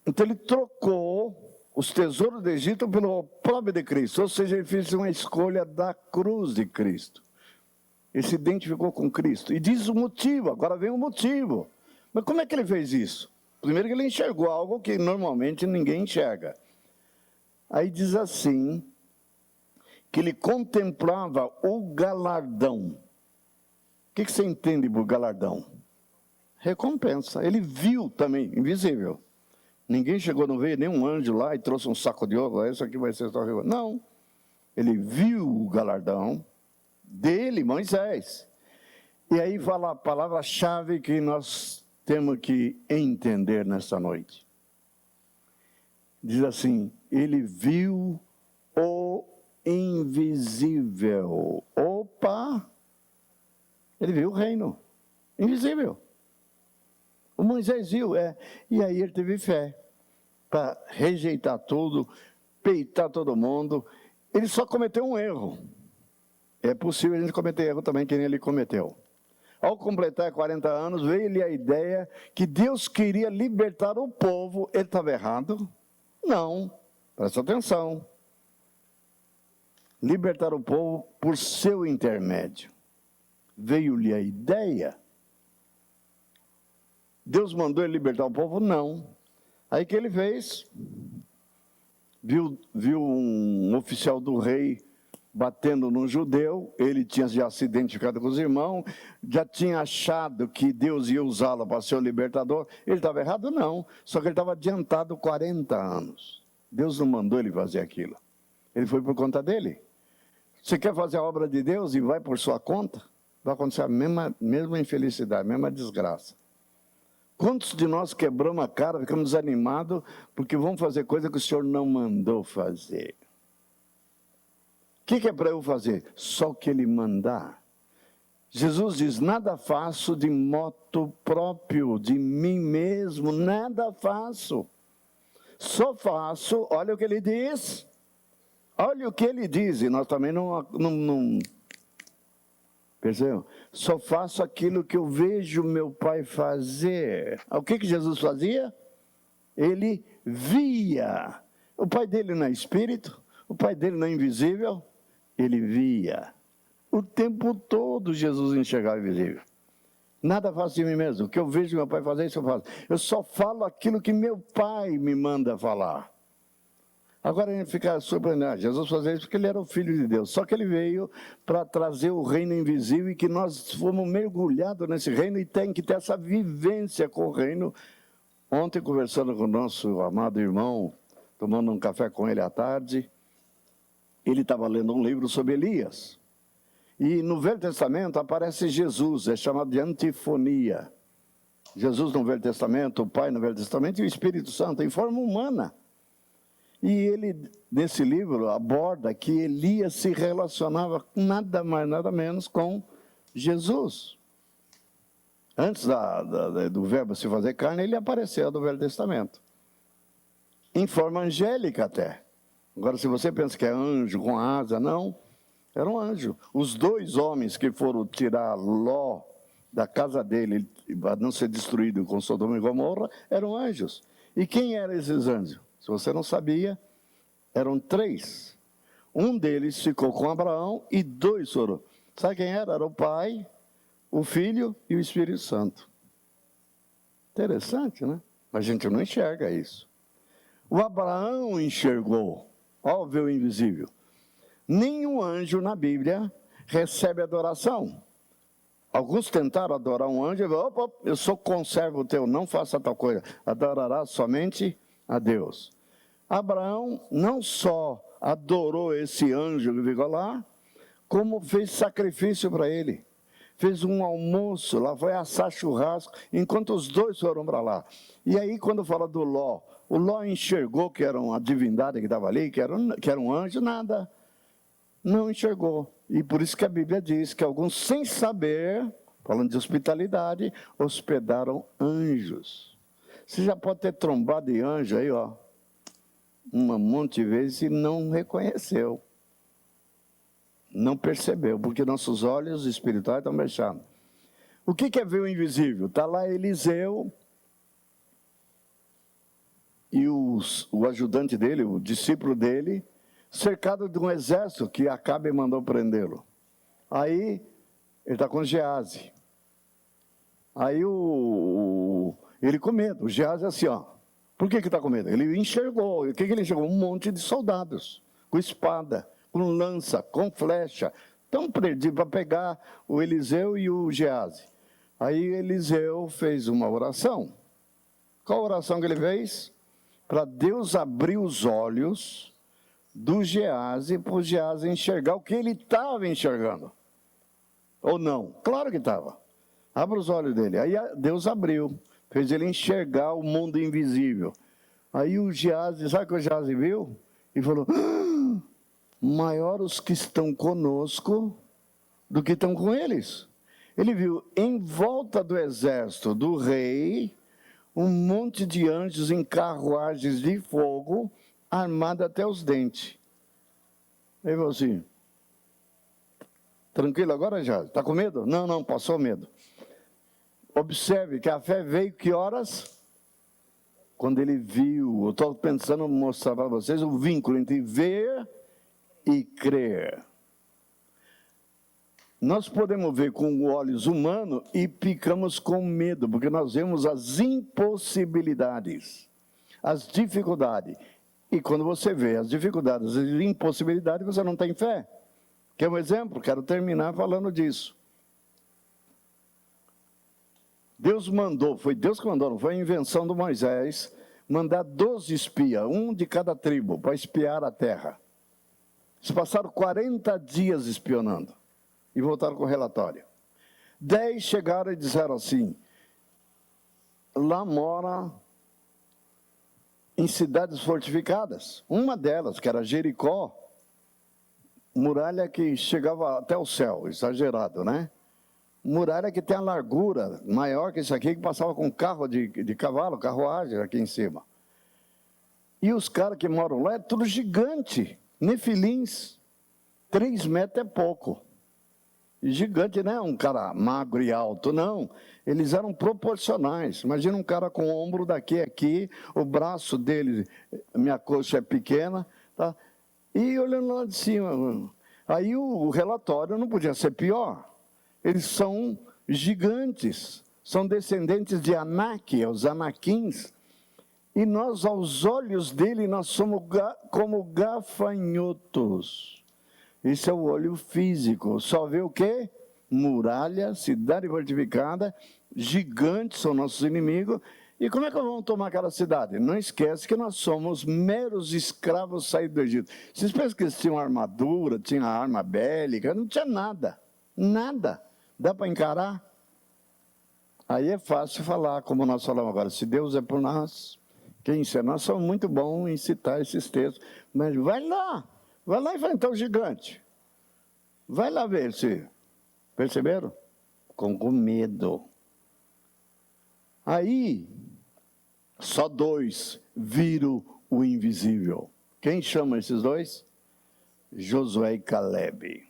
Então ele trocou os tesouros do Egito pelo opróbrio de Cristo, ou seja, ele fez uma escolha da cruz de Cristo. Ele se identificou com Cristo. E diz o motivo, agora vem o motivo. Mas como é que ele fez isso? Primeiro que ele enxergou algo que normalmente ninguém enxerga. Aí diz assim, que ele contemplava o galardão. O que você entende por galardão? Recompensa. Ele viu também, invisível. Ninguém chegou, não veio nenhum anjo lá e trouxe um saco de ouro, isso aqui vai ser só... Não. Ele viu o galardão dele, Moisés. E aí fala a palavra-chave que nós temos que entender nesta noite. Diz assim, ele viu o invisível. Opa! Ele viu o reino invisível. O Moisés viu, e aí ele teve fé para rejeitar tudo, peitar todo mundo. Ele só cometeu um erro. É possível a gente cometer erro também, que nem ele cometeu. Ao completar 40 anos, veio-lhe a ideia que Deus queria libertar o povo. Ele estava errado? Não. Presta atenção. Libertar o povo por seu intermédio. Veio-lhe a ideia. Deus mandou ele libertar o povo? Não. Aí o que ele fez? Viu um oficial do rei batendo num judeu, ele tinha já se identificado com os irmãos, já tinha achado que Deus ia usá-lo para ser o libertador. Ele estava errado? Não. Só que ele estava adiantado 40 anos. Deus não mandou ele fazer aquilo. Ele foi por conta dele. Você quer fazer a obra de Deus e vai por sua conta? Vai acontecer a mesma infelicidade, a mesma desgraça. Quantos de nós quebramos a cara, ficamos desanimados, porque vamos fazer coisa que o Senhor não mandou fazer? O que é para eu fazer? Só o que Ele mandar. Jesus diz, nada faço de moto próprio, de mim mesmo, nada faço. Só faço, olha o que Ele diz. Olha o que Ele diz, e nós também não percebeu? Só faço aquilo que eu vejo meu Pai fazer. O que Jesus fazia? Ele via. O Pai dele não é espírito, o Pai dele não é invisível, ele via. O tempo todo Jesus enxergava invisível. Nada faço de mim mesmo. O que eu vejo meu Pai fazer, isso eu faço. Eu só falo aquilo que meu Pai me manda falar. Agora a gente fica surpreendido. Jesus fazia isso porque ele era o Filho de Deus. Só que ele veio para trazer o reino invisível e que nós fomos mergulhados nesse reino e tem que ter essa vivência com o reino. Ontem, conversando com o nosso amado irmão, tomando um café com ele à tarde, ele estava lendo um livro sobre Elias. E no Velho Testamento aparece Jesus, é chamado de antifonia. Jesus no Velho Testamento, o Pai no Velho Testamento e o Espírito Santo em forma humana. E ele, nesse livro, aborda que Elias se relacionava nada mais, nada menos com Jesus. Antes do verbo se fazer carne, ele apareceu no Velho Testamento. Em forma angélica até. Agora, se você pensa que é anjo com asa, não. Era um anjo. Os dois homens que foram tirar Ló da casa dele, para não ser destruído com Sodoma e Gomorra, eram anjos. E quem eram esses anjos? Se você não sabia, eram 3. Um deles ficou com Abraão e 2 foram. Sabe quem era? Era o Pai, o Filho e o Espírito Santo. Interessante, né? A gente não enxerga isso. O Abraão enxergou, ó, viu o invisível. Nenhum anjo na Bíblia recebe adoração. Alguns tentaram adorar um anjo e falaram, opa, eu sou conservo teu, não faça tal coisa. Adorará somente a Deus. Abraão não só adorou esse anjo que ficou lá, como fez sacrifício para ele. Fez um almoço lá, foi assar churrasco, enquanto os dois foram para lá. E aí, quando fala do Ló, o Ló enxergou que era uma divindade que estava ali, que era um anjo, nada. Não enxergou. E por isso que a Bíblia diz que alguns, sem saber, falando de hospitalidade, hospedaram anjos. Você já pode ter trombado de anjo aí, ó, um monte de vezes e não reconheceu. Não percebeu, porque nossos olhos espirituais estão fechados. O que é ver o invisível? Está lá Eliseu e o ajudante dele, o discípulo dele, cercado de um exército que Acabe mandou prendê-lo. Aí, ele está com Geazi. Aí ele com medo. O Geazi é assim, ó. Por que está com medo? Ele enxergou. O que ele enxergou? Um monte de soldados, com espada, com lança, com flecha. Tão perdido para pegar o Eliseu e o Geazi. Aí Eliseu fez uma oração. Qual oração que ele fez? Para Deus abrir os olhos do Geazi, para o Geazi enxergar o que ele estava enxergando. Ou não? Claro que estava. Abra os olhos dele. Aí Deus abriu, fez ele enxergar o mundo invisível. Aí o Geazi, sabe o que o Geazi viu? E falou, maior os que estão conosco do que estão com eles. Ele viu em volta do exército do rei, um monte de anjos em carruagens de fogo, armado até os dentes. Ele falou assim, tranquilo agora, Geazi? Está com medo? Não, não, passou medo. Observe que a fé veio que horas? Quando ele viu. Eu estou pensando mostrar para vocês o vínculo entre ver e crer. Nós podemos ver com olhos humanos e ficamos com medo, porque nós vemos as impossibilidades, as dificuldades. E quando você vê as dificuldades, as impossibilidades, você não tem fé. Quer um exemplo? Quero terminar falando disso. Deus mandou, foi Deus que mandou, não foi a invenção do Moisés, mandar 12 espias, um de cada tribo, para espiar a terra. Eles passaram 40 dias espionando e voltaram com o relatório. 10 chegaram e disseram assim, lá mora em cidades fortificadas. Uma delas, que era Jericó, muralha que chegava até o céu, exagerado, né? Muralha que tem a largura maior que isso aqui, que passava com carro de cavalo, carruagem aqui em cima. E os caras que moram lá é tudo gigante, nefilins. 3 metros é pouco. E gigante não é um cara magro e alto, não. Eles eram proporcionais. Imagina um cara com o ombro daqui a aqui, o braço dele, minha coxa é pequena, tá? E olhando lá de cima. Aí o relatório não podia ser pior. Eles são gigantes, são descendentes de Anak, os Anaquins. E nós, aos olhos dele, nós somos como gafanhotos. Esse é o olho físico. Só vê o quê? Muralha, cidade fortificada, gigantes são nossos inimigos. E como é que vamos tomar aquela cidade? Não esquece que nós somos meros escravos saídos do Egito. Vocês pensam que eles tinham armadura, tinham arma bélica? Não tinha nada, nada. Dá para encarar? Aí é fácil falar, como nós falamos agora, se Deus é por nós, quem será? Nós somos muito bons em citar esses textos, mas vai lá enfrentar o gigante. Vai lá ver se, perceberam? Com medo. Aí, só 2 viram o invisível. Quem chama esses 2? Josué e Calebe.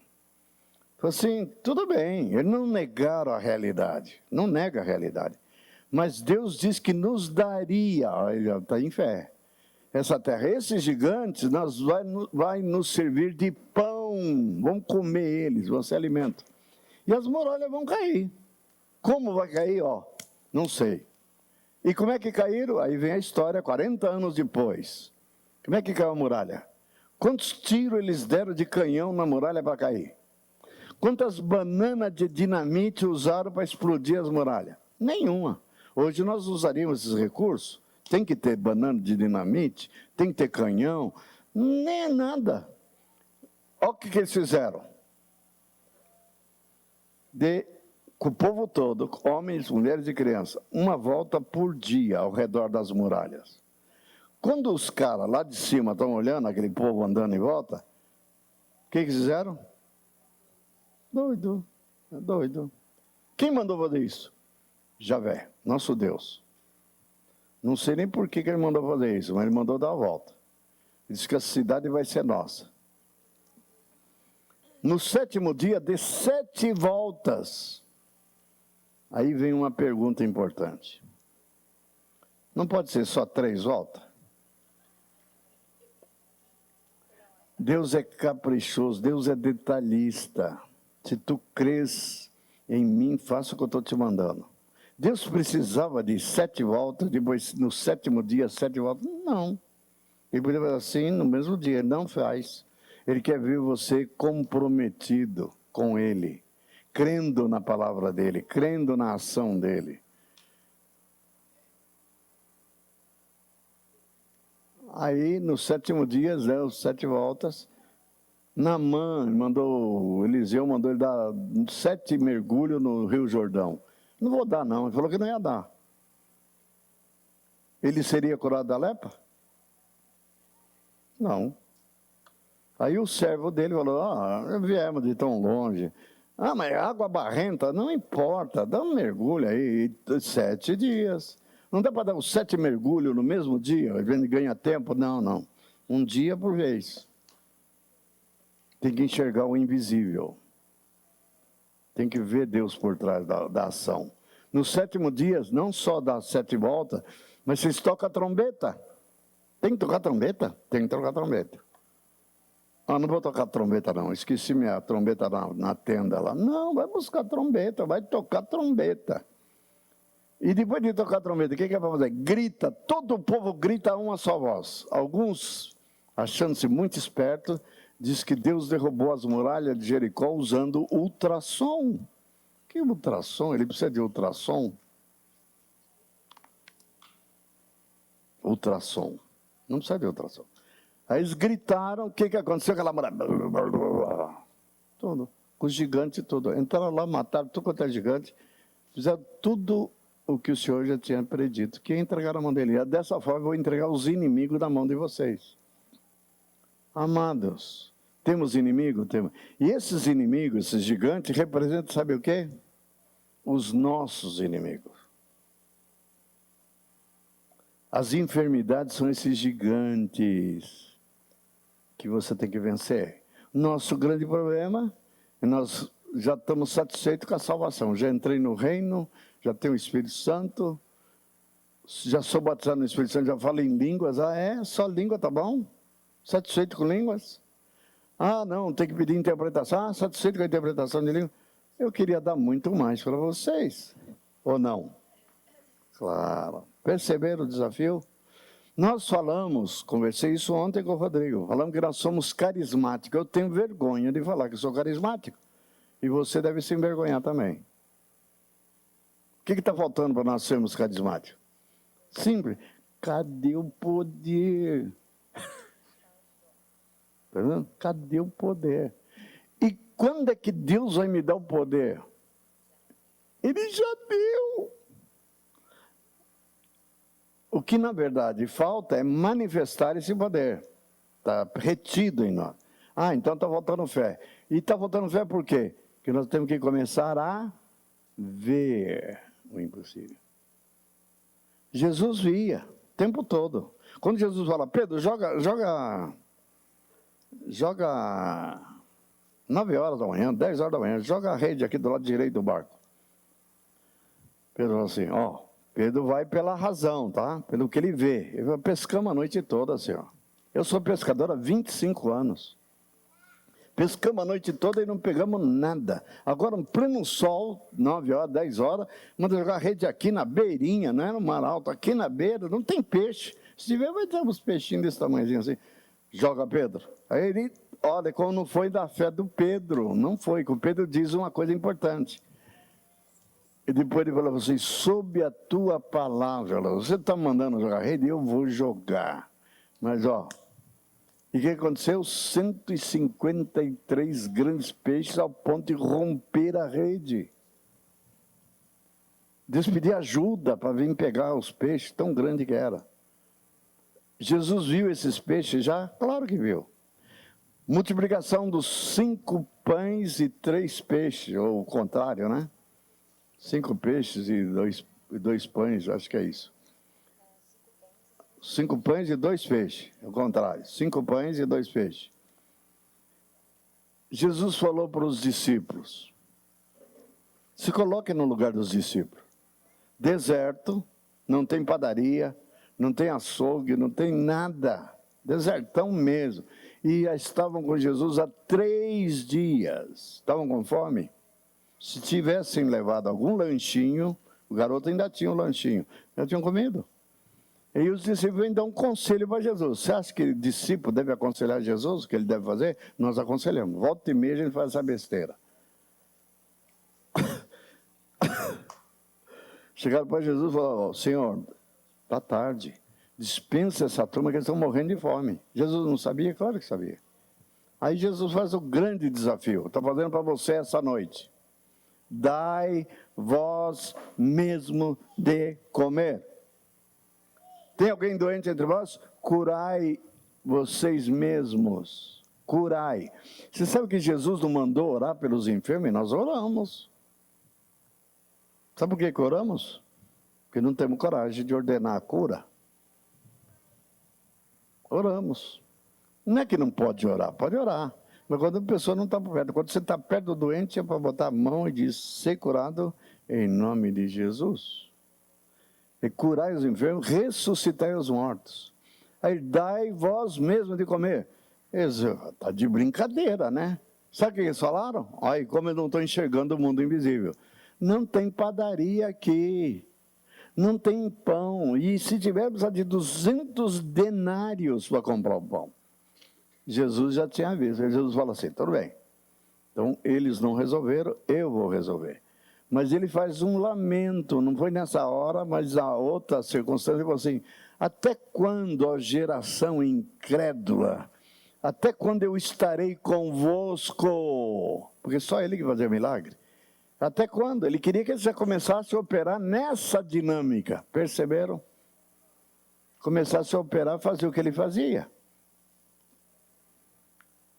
Assim, tudo bem, eles não negaram a realidade, não nega a realidade. Mas Deus diz que nos daria, ele está em fé, essa terra. Esses gigantes vai nos servir de pão, vamos comer eles, vão ser alimento. E as muralhas vão cair. Como vai cair? Não sei. E como é que caíram? Aí vem a história, 40 anos depois. Como é que caiu a muralha? Quantos tiros eles deram de canhão na muralha para cair? Quantas bananas de dinamite usaram para explodir as muralhas? Nenhuma. Hoje nós usaríamos esses recursos. Tem que ter banana de dinamite, tem que ter canhão, nem é nada. Olha o que eles fizeram. Com o povo todo, homens, mulheres e crianças, uma volta por dia ao redor das muralhas. Quando os caras lá de cima estão olhando, aquele povo andando em volta, o que fizeram? Doido. Quem mandou fazer isso? Javé, nosso Deus. Não sei nem por que ele mandou fazer isso, mas ele mandou dar a volta. Ele disse que a cidade vai ser nossa. No 7º dia, dê 7 voltas. Aí vem uma pergunta importante. Não pode ser só 3 voltas? Deus é caprichoso, Deus é detalhista. Se tu crês em mim, faça o que eu estou te mandando. Deus precisava de 7 voltas, depois no 7º dia, 7 voltas? Não. Ele podia fazer assim no mesmo dia, ele não faz. Ele quer ver você comprometido com Ele, crendo na palavra dEle, crendo na ação dEle. Aí, no 7º dia, os 7 voltas, Naamã Eliseu mandou ele dar 7 mergulhos no Rio Jordão. Não vou dar, não. Ele falou que não ia dar. Ele seria curado da lepra? Não. Aí o servo dele falou, viemos de tão longe. Mas água barrenta, não importa, dá um mergulho aí, 7 dias. Não dá para dar os 7 mergulhos no mesmo dia, ganha tempo? Não. Um dia por vez. Tem que enxergar o invisível. Tem que ver Deus por trás da ação. No 7º dia, não só dá 7 voltas, mas vocês tocam a trombeta. Tem que tocar a trombeta? Tem que tocar a trombeta. Não vou tocar a trombeta não, esqueci minha trombeta na tenda lá. Não, vai buscar a trombeta, vai tocar a trombeta. E depois de tocar a trombeta, o que é para fazer? Grita, todo o povo grita a uma só voz. Alguns, achando-se muito espertos, diz que Deus derrubou as muralhas de Jericó usando ultrassom. Que ultrassom? Ele precisa de ultrassom? Ultrassom. Não precisa de ultrassom. Aí eles gritaram, o que aconteceu? Aquela muralha. Tudo. Com os gigantes tudo. Entraram lá, mataram tudo quanto é gigante. Fizeram tudo o que o Senhor já tinha predito, que ia entregar na mão dele. Dessa forma eu vou entregar os inimigos na mão de vocês. Amados, temos inimigos? Temos. E esses inimigos, esses gigantes, representam, sabe o quê? Os nossos inimigos. As enfermidades são esses gigantes que você tem que vencer. Nosso grande problema é nós já estamos satisfeitos com a salvação. Já entrei no reino, já tenho o Espírito Santo, já sou batizado no Espírito Santo, já falo em línguas. Só língua tá bom? Satisfeito com línguas? Não, tem que pedir interpretação. Satisfeito com a interpretação de língua? Eu queria dar muito mais para vocês. Ou não? Claro. Perceberam o desafio? Nós conversei isso ontem com o Rodrigo, falamos que nós somos carismáticos. Eu tenho vergonha de falar que eu sou carismático. E você deve se envergonhar também. O que está faltando para nós sermos carismáticos? Simples. Cadê o poder? Está vendo? Cadê o poder? E quando é que Deus vai me dar o poder? Ele já deu. O que, na verdade, falta é manifestar esse poder. Está retido em nós. Então está faltando fé. E está faltando fé por quê? Porque nós temos que começar a ver o impossível. Jesus via o tempo todo. Quando Jesus fala, Pedro, joga 9 horas da manhã, 10 horas da manhã, joga a rede aqui do lado direito do barco. Pedro falou assim, Pedro vai pela razão, tá? Pelo que ele vê. Ele pescamos a noite toda, assim, Eu sou pescador há 25 anos. Pescamos a noite toda e não pegamos nada. Agora, em pleno sol, 9 horas, 10 horas, manda jogar a rede aqui na beirinha, não é no mar alto, aqui na beira, não tem peixe. Se tiver, vai ter uns peixinhos desse tamanhozinho assim. Joga, Pedro. Aí ele, olha, como não foi da fé do Pedro. Não foi, que o Pedro diz uma coisa importante. E depois ele falou assim, sob a tua palavra, você está mandando jogar rede, eu vou jogar. Mas, e o que aconteceu? 153 grandes peixes ao ponto de romper a rede. Deus pedia ajuda para vir pegar os peixes, tão grande que era. Jesus viu esses peixes já? Claro que viu. Multiplicação dos 5 pães e 3 peixes, ou o contrário, né? 5 peixes e 2 pães, acho que é isso. 5 pães e 2 peixes, é o contrário. 5 pães e 2 peixes. Jesus falou para os discípulos, se coloque no lugar dos discípulos. Deserto, não tem padaria, não tem açougue, não tem nada. Desertão mesmo. E já estavam com Jesus há 3 dias. Estavam com fome? Se tivessem levado algum lanchinho, O garoto ainda tinha um lanchinho. Já tinham comido. E os discípulos vêm dar um conselho para Jesus. Você acha que o discípulo deve aconselhar Jesus? O que ele deve fazer? Nós aconselhamos. Volta e meia a gente faz essa besteira. Chegaram para Jesus e falaram: Senhor, está tarde. Dispensa essa turma que eles estão morrendo de fome. Jesus não sabia? Claro que sabia. Aí Jesus faz o grande desafio. Está fazendo para você essa noite. Dai vós mesmo de comer. Tem alguém doente entre vós? Curai vocês mesmos. Curai. Você sabe que Jesus não mandou orar pelos enfermos? Nós oramos. Sabe por que oramos? Porque não temos coragem de ordenar a cura. Oramos. Não é que não pode orar, pode orar. Mas quando a pessoa não está perto, quando você está perto do doente, é para botar a mão e dizer: ser curado em nome de Jesus. E curai os enfermos, ressuscitai os mortos. Aí dai vós mesmo de comer. Está de brincadeira, né? Sabe o que eles falaram? Aí, como eu não estou enxergando o mundo invisível. Não tem padaria aqui. Não tem pão. E se tivermos de 200 denários para comprar o pão. Jesus já tinha visto. Jesus fala assim: tudo bem. Então, eles não resolveram, eu vou resolver. Mas ele faz um lamento, não foi nessa hora, mas a outra circunstância, ele falou assim: até quando, ó geração incrédula, até quando eu estarei convosco? Porque só ele que fazia milagre. Até quando? Ele queria que ele já começasse a operar nessa dinâmica, perceberam? Começasse a operar, fazer o que ele fazia.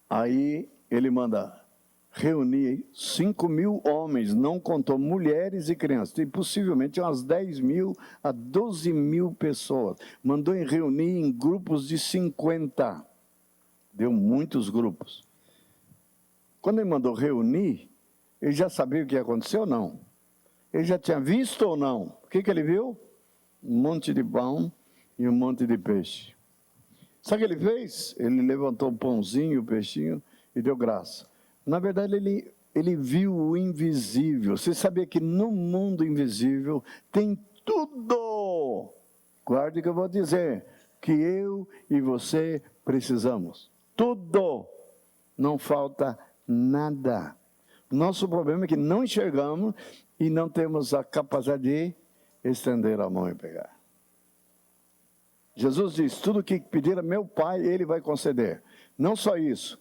Aí ele manda reunir 5.000 homens, não contou mulheres e crianças, e possivelmente umas 10.000 a 12.000 pessoas. Mandou reunir em grupos de 50. Deu muitos grupos. Quando ele mandou reunir, ele já sabia o que ia acontecer ou não? Ele já tinha visto ou não? O que ele viu? Um monte de pão e um monte de peixe. Sabe o que ele fez? Ele levantou o pãozinho, o peixinho e deu graça. Na verdade, ele viu o invisível. Você sabia que no mundo invisível tem tudo. Guarde que eu vou dizer, que eu e você precisamos. Tudo. Não falta nada. Nosso problema é que não enxergamos e não temos a capacidade de estender a mão e pegar. Jesus diz: tudo que pedir a meu Pai, Ele vai conceder. Não só isso,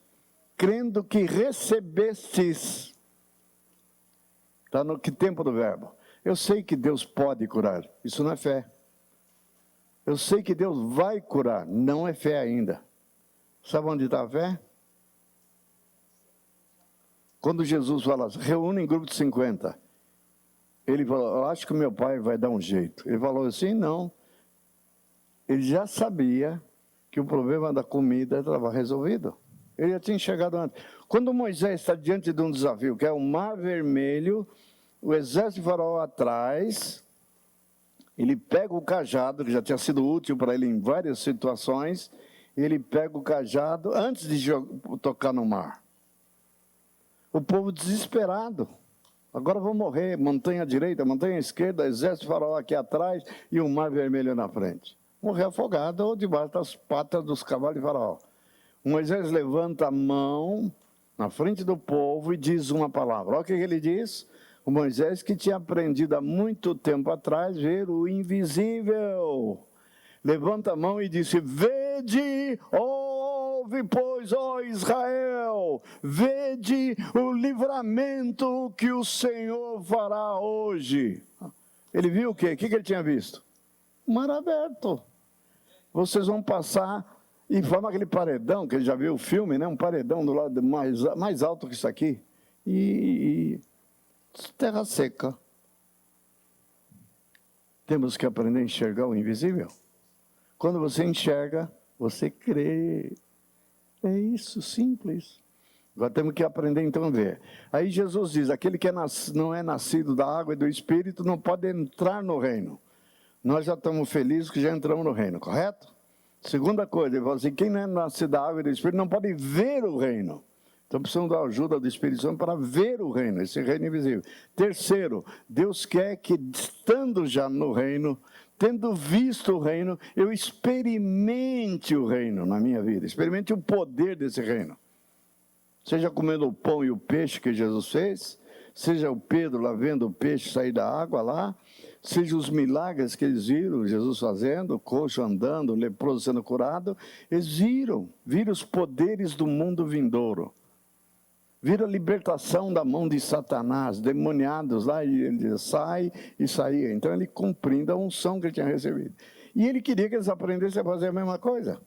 crendo que recebestes. Está no que tempo do verbo? Eu sei que Deus pode curar, isso não é fé. Eu sei que Deus vai curar, não é fé ainda. Sabe onde está a fé? Quando Jesus fala, reúne em grupo de 50. Ele falou: eu acho que o meu Pai vai dar um jeito. Ele falou assim: não. Ele já sabia que o problema da comida estava resolvido. Ele já tinha chegado antes. Quando Moisés está diante de um desafio, que é o Mar Vermelho, o exército de Faraó atrás, ele pega o cajado, que já tinha sido útil para ele em várias situações, ele pega o cajado antes de tocar no mar. O povo desesperado. Agora vão morrer, montanha direita, montanha esquerda, exército de Faraó aqui atrás e o Mar Vermelho na frente. Morrer afogado ou debaixo das patas dos cavalos de Faraó. Moisés levanta a mão na frente do povo e diz uma palavra. Olha o que ele diz. O Moisés, que tinha aprendido há muito tempo atrás ver o invisível, levanta a mão e disse: vede, ouve, pois, ó Israel, vede o livramento que o Senhor fará hoje. Ele viu o quê? O que ele tinha visto? O mar aberto. Vocês vão passar e forma aquele paredão, que ele já viu o filme, né? Um paredão do lado mais alto que isso aqui. E terra seca. Temos que aprender a enxergar o invisível. Quando você enxerga, você crê. É isso, simples. Agora temos que aprender então a ver. Aí Jesus diz: aquele que não é nascido da água e do Espírito não pode entrar no reino. Nós já estamos felizes que já entramos no reino, correto? Segunda coisa, ele fala assim: quem não é nascido da água e do Espírito não pode ver o reino. Então precisamos da ajuda do Espírito Santo para ver o reino, esse reino invisível. Terceiro, Deus quer que, estando já no reino, tendo visto o reino, eu experimente o reino na minha vida, experimente o poder desse reino. Seja comendo o pão e o peixe que Jesus fez, seja o Pedro lá vendo o peixe sair da água lá, seja os milagres que eles viram Jesus fazendo, coxo andando, leproso sendo curado, eles viram os poderes do mundo vindouro. Viram a libertação da mão de Satanás, demoniados lá, e ele sai e saía. Então ele cumprindo a unção que ele tinha recebido. E ele queria que eles aprendessem a fazer a mesma coisa.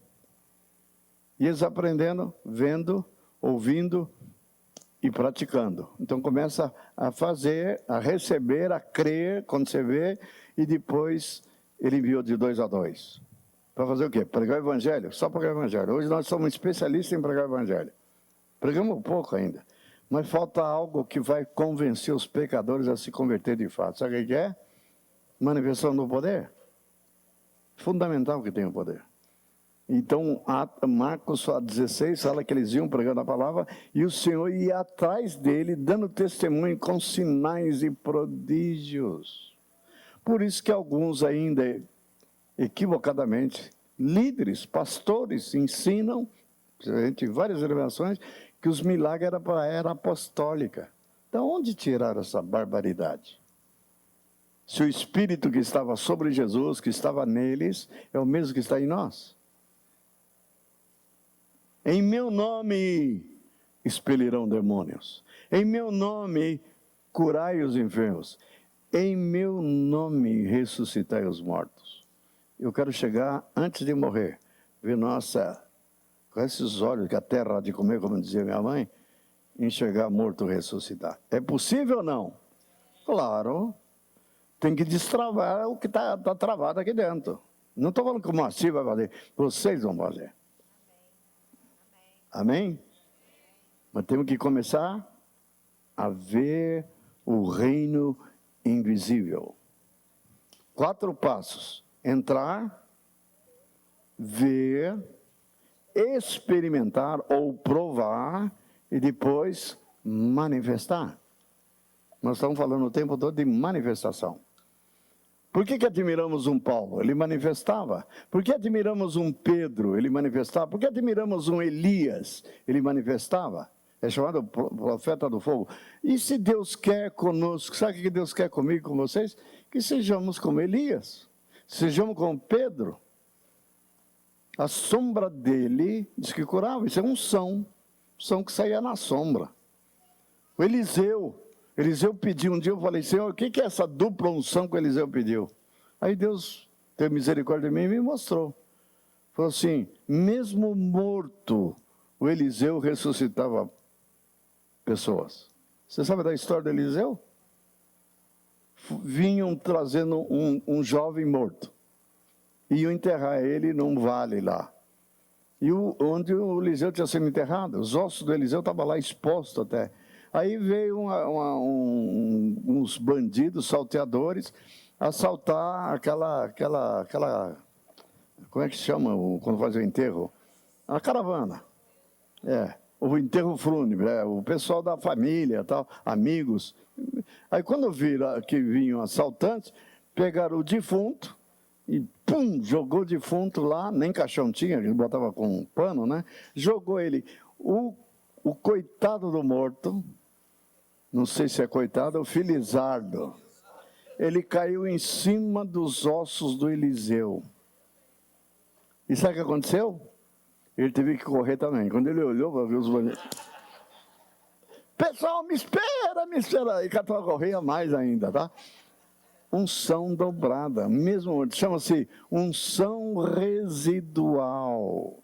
E eles aprendendo, vendo, ouvindo e praticando. Então começa a fazer, a receber, a crer, quando você vê, e depois ele enviou de 2 a 2. Para fazer o quê? Pregar o evangelho? Só pregar o evangelho. Hoje nós somos especialistas em pregar o evangelho. Pregamos um pouco ainda. Mas falta algo que vai convencer os pecadores a se converter de fato. Sabe o que é? Manifestação do poder. Fundamental que tenha o poder. Então, Marcos 16 fala que eles iam pregando a palavra e o Senhor ia atrás dele, dando testemunho com sinais e prodígios. Por isso que alguns ainda, equivocadamente, líderes, pastores, ensinam, a gente tem várias revelações, que os milagres eram para a era apostólica. Então, onde tiraram essa barbaridade? Se o Espírito que estava sobre Jesus, que estava neles, é o mesmo que está em nós. Em meu nome expelirão demônios. Em meu nome curai os enfermos. Em meu nome ressuscitai os mortos. Eu quero chegar antes de morrer, ver nossa... com esses olhos que a terra há de comer, como dizia minha mãe, enxergar morto ressuscitar. É possível ou não? Claro. Tem que destravar o que está travado aqui dentro. Não estou falando que o Moacir vai fazer, vocês vão fazer. Amém? Mas temos que começar a ver o reino invisível. 4 passos. Entrar, ver, experimentar ou provar e depois manifestar. Nós estamos falando o tempo todo de manifestação. Por que admiramos um Paulo? Ele manifestava. Por que admiramos um Pedro? Ele manifestava. Por que admiramos um Elias? Ele manifestava. É chamado profeta do fogo. E se Deus quer conosco, sabe o que Deus quer comigo e com vocês? Que sejamos como Elias. Sejamos como Pedro. A sombra dele diz que curava. Isso é unção que saía na sombra. O Eliseu pediu um dia, eu falei, Senhor, o que é essa dupla unção que o Eliseu pediu? Aí Deus teve misericórdia de mim e me mostrou. Falou assim, mesmo morto, o Eliseu ressuscitava pessoas. Você sabe da história do Eliseu? Vinham trazendo um jovem morto. Iam enterrar ele num vale lá. E onde o Eliseu tinha sido enterrado, os ossos do Eliseu estavam lá expostos até. Aí veio uns bandidos, salteadores, assaltar aquela, como é que se chama quando faz o enterro? A caravana. O enterro fúnebre, o pessoal da família, tal, amigos. Aí quando viram que vinham assaltantes, pegaram o defunto e pum, jogou o defunto lá, nem caixão tinha, ele botava com um pano, né? Jogou ele. O coitado do morto, não sei se é coitado, o Felizardo, ele caiu em cima dos ossos do Eliseu. E sabe o que aconteceu? Ele teve que correr também. Quando ele olhou para ver os bandidos, pessoal, me espera. E catou a correia mais ainda, tá? Unção dobrada, mesmo, chama-se unção residual.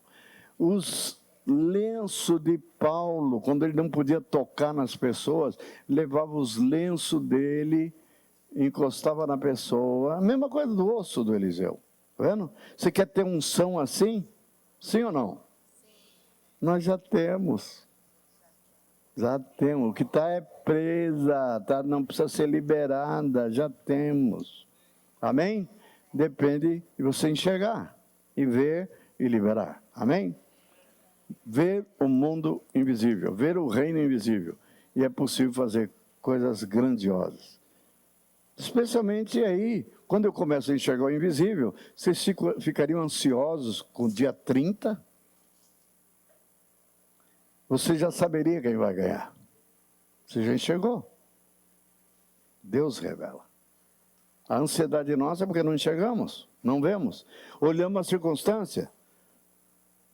Os lenços de Paulo, quando ele não podia tocar nas pessoas, levava os lenços dele, encostava na pessoa, a mesma coisa do osso do Eliseu, tá vendo? Você quer ter unção assim? Sim ou não? Sim. Nós já temos. O que está é presa, tá? Não precisa ser liberada, já temos. Amém? Depende de você enxergar, e ver e liberar. Amém? ver o mundo invisível, ver o reino invisível. E é possível fazer coisas grandiosas. Especialmente aí, quando eu começo a enxergar o invisível, vocês ficariam ansiosos com o dia 30? Você já saberia quem vai ganhar. Você já enxergou. Deus revela. A ansiedade nossa é porque não enxergamos, não vemos. Olhamos a circunstância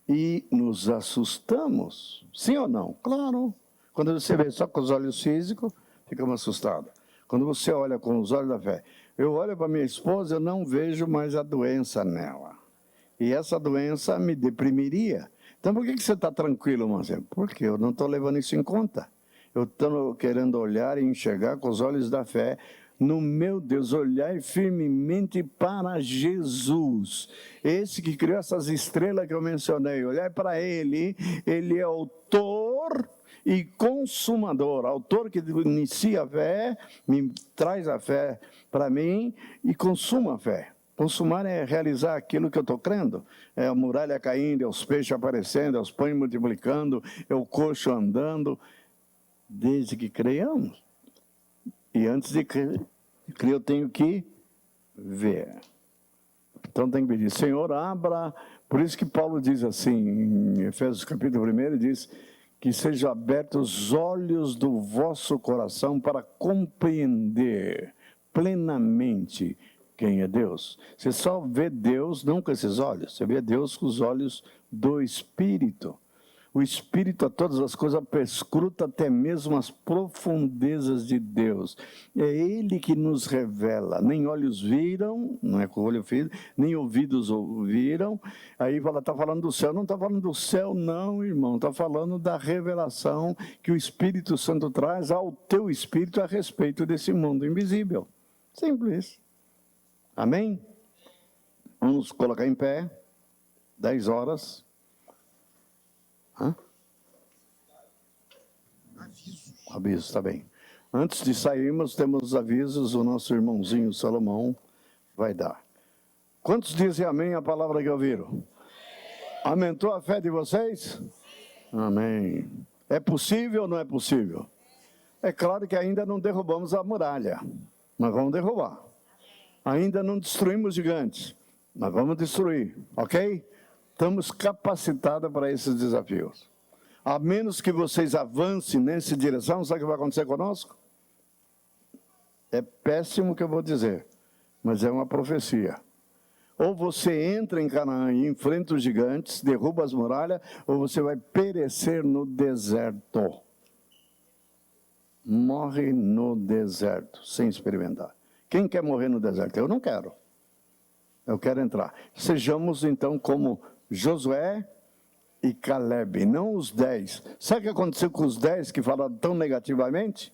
e nos assustamos. Sim ou não? Claro. Quando você vê só com os olhos físicos, ficamos assustados. Quando você olha com os olhos da fé. Eu olho para minha esposa, eu não vejo mais a doença nela. E essa doença me deprimiria. Então por que você está tranquilo, Marcelo? Porque eu não estou levando isso em conta. Eu estou querendo olhar e enxergar com os olhos da fé no meu Deus, olhar firmemente para Jesus. Esse que criou essas estrelas que eu mencionei, olhar para Ele, Ele é autor e consumador, autor que inicia a fé, me traz a fé para mim e consuma a fé. Consumar é realizar aquilo que eu estou crendo. É a muralha caindo, é os peixes aparecendo, é os pães multiplicando, é o coxo andando, desde que creiamos. E antes de crer, eu tenho que ver. Então tem que pedir, Senhor, abra. Por isso que Paulo diz assim, em Efésios capítulo 1, ele diz que sejam abertos os olhos do vosso coração para compreender plenamente quem é Deus. Você só vê Deus não com esses olhos, você vê Deus com os olhos do Espírito. O Espírito a todas as coisas perscruta até mesmo as profundezas de Deus. É Ele que nos revela. Nem olhos viram, não é com o olho viram, nem ouvidos ouviram. Aí está falando do céu. Não está falando do céu não, irmão. Está falando da revelação que o Espírito Santo traz ao teu espírito a respeito desse mundo invisível. Simples. Amém? Vamos colocar em pé. 10 horas. Hã? Avisos, está bem. Antes de sairmos, temos avisos, o nosso irmãozinho Salomão vai dar. Quantos dizem amém a palavra que ouviram? Aumentou a fé de vocês? Amém. É possível ou não é possível? É claro que ainda não derrubamos a muralha, mas vamos derrubar. Ainda não destruímos gigantes, mas vamos destruir, ok? Estamos capacitados para esses desafios. A menos que vocês avancem nessa direção, sabe o que vai acontecer conosco? É péssimo o que eu vou dizer, mas é uma profecia. Ou você entra em Canaã e enfrenta os gigantes, derruba as muralhas, ou você vai perecer no deserto. Morre no deserto, sem experimentar. Quem quer morrer no deserto? Eu não quero. Eu quero entrar. Sejamos, então, como Josué e Caleb, não os 10. Sabe o que aconteceu com os 10 que falaram tão negativamente?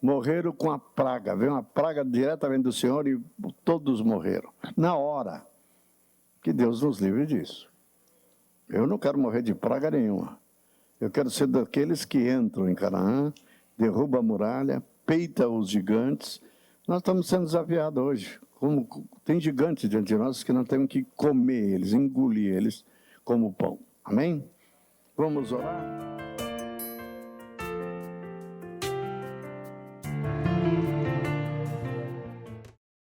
Morreram com a praga. Veio uma praga diretamente do Senhor e todos morreram. Na hora. Que Deus nos livre disso. Eu não quero morrer de praga nenhuma. Eu quero ser daqueles que entram em Canaã, derrubam a muralha, peita os gigantes. Nós estamos sendo desafiados hoje. Tem gigantes diante de nós que nós temos que comer eles, engolir eles como pão. Amém? Vamos orar?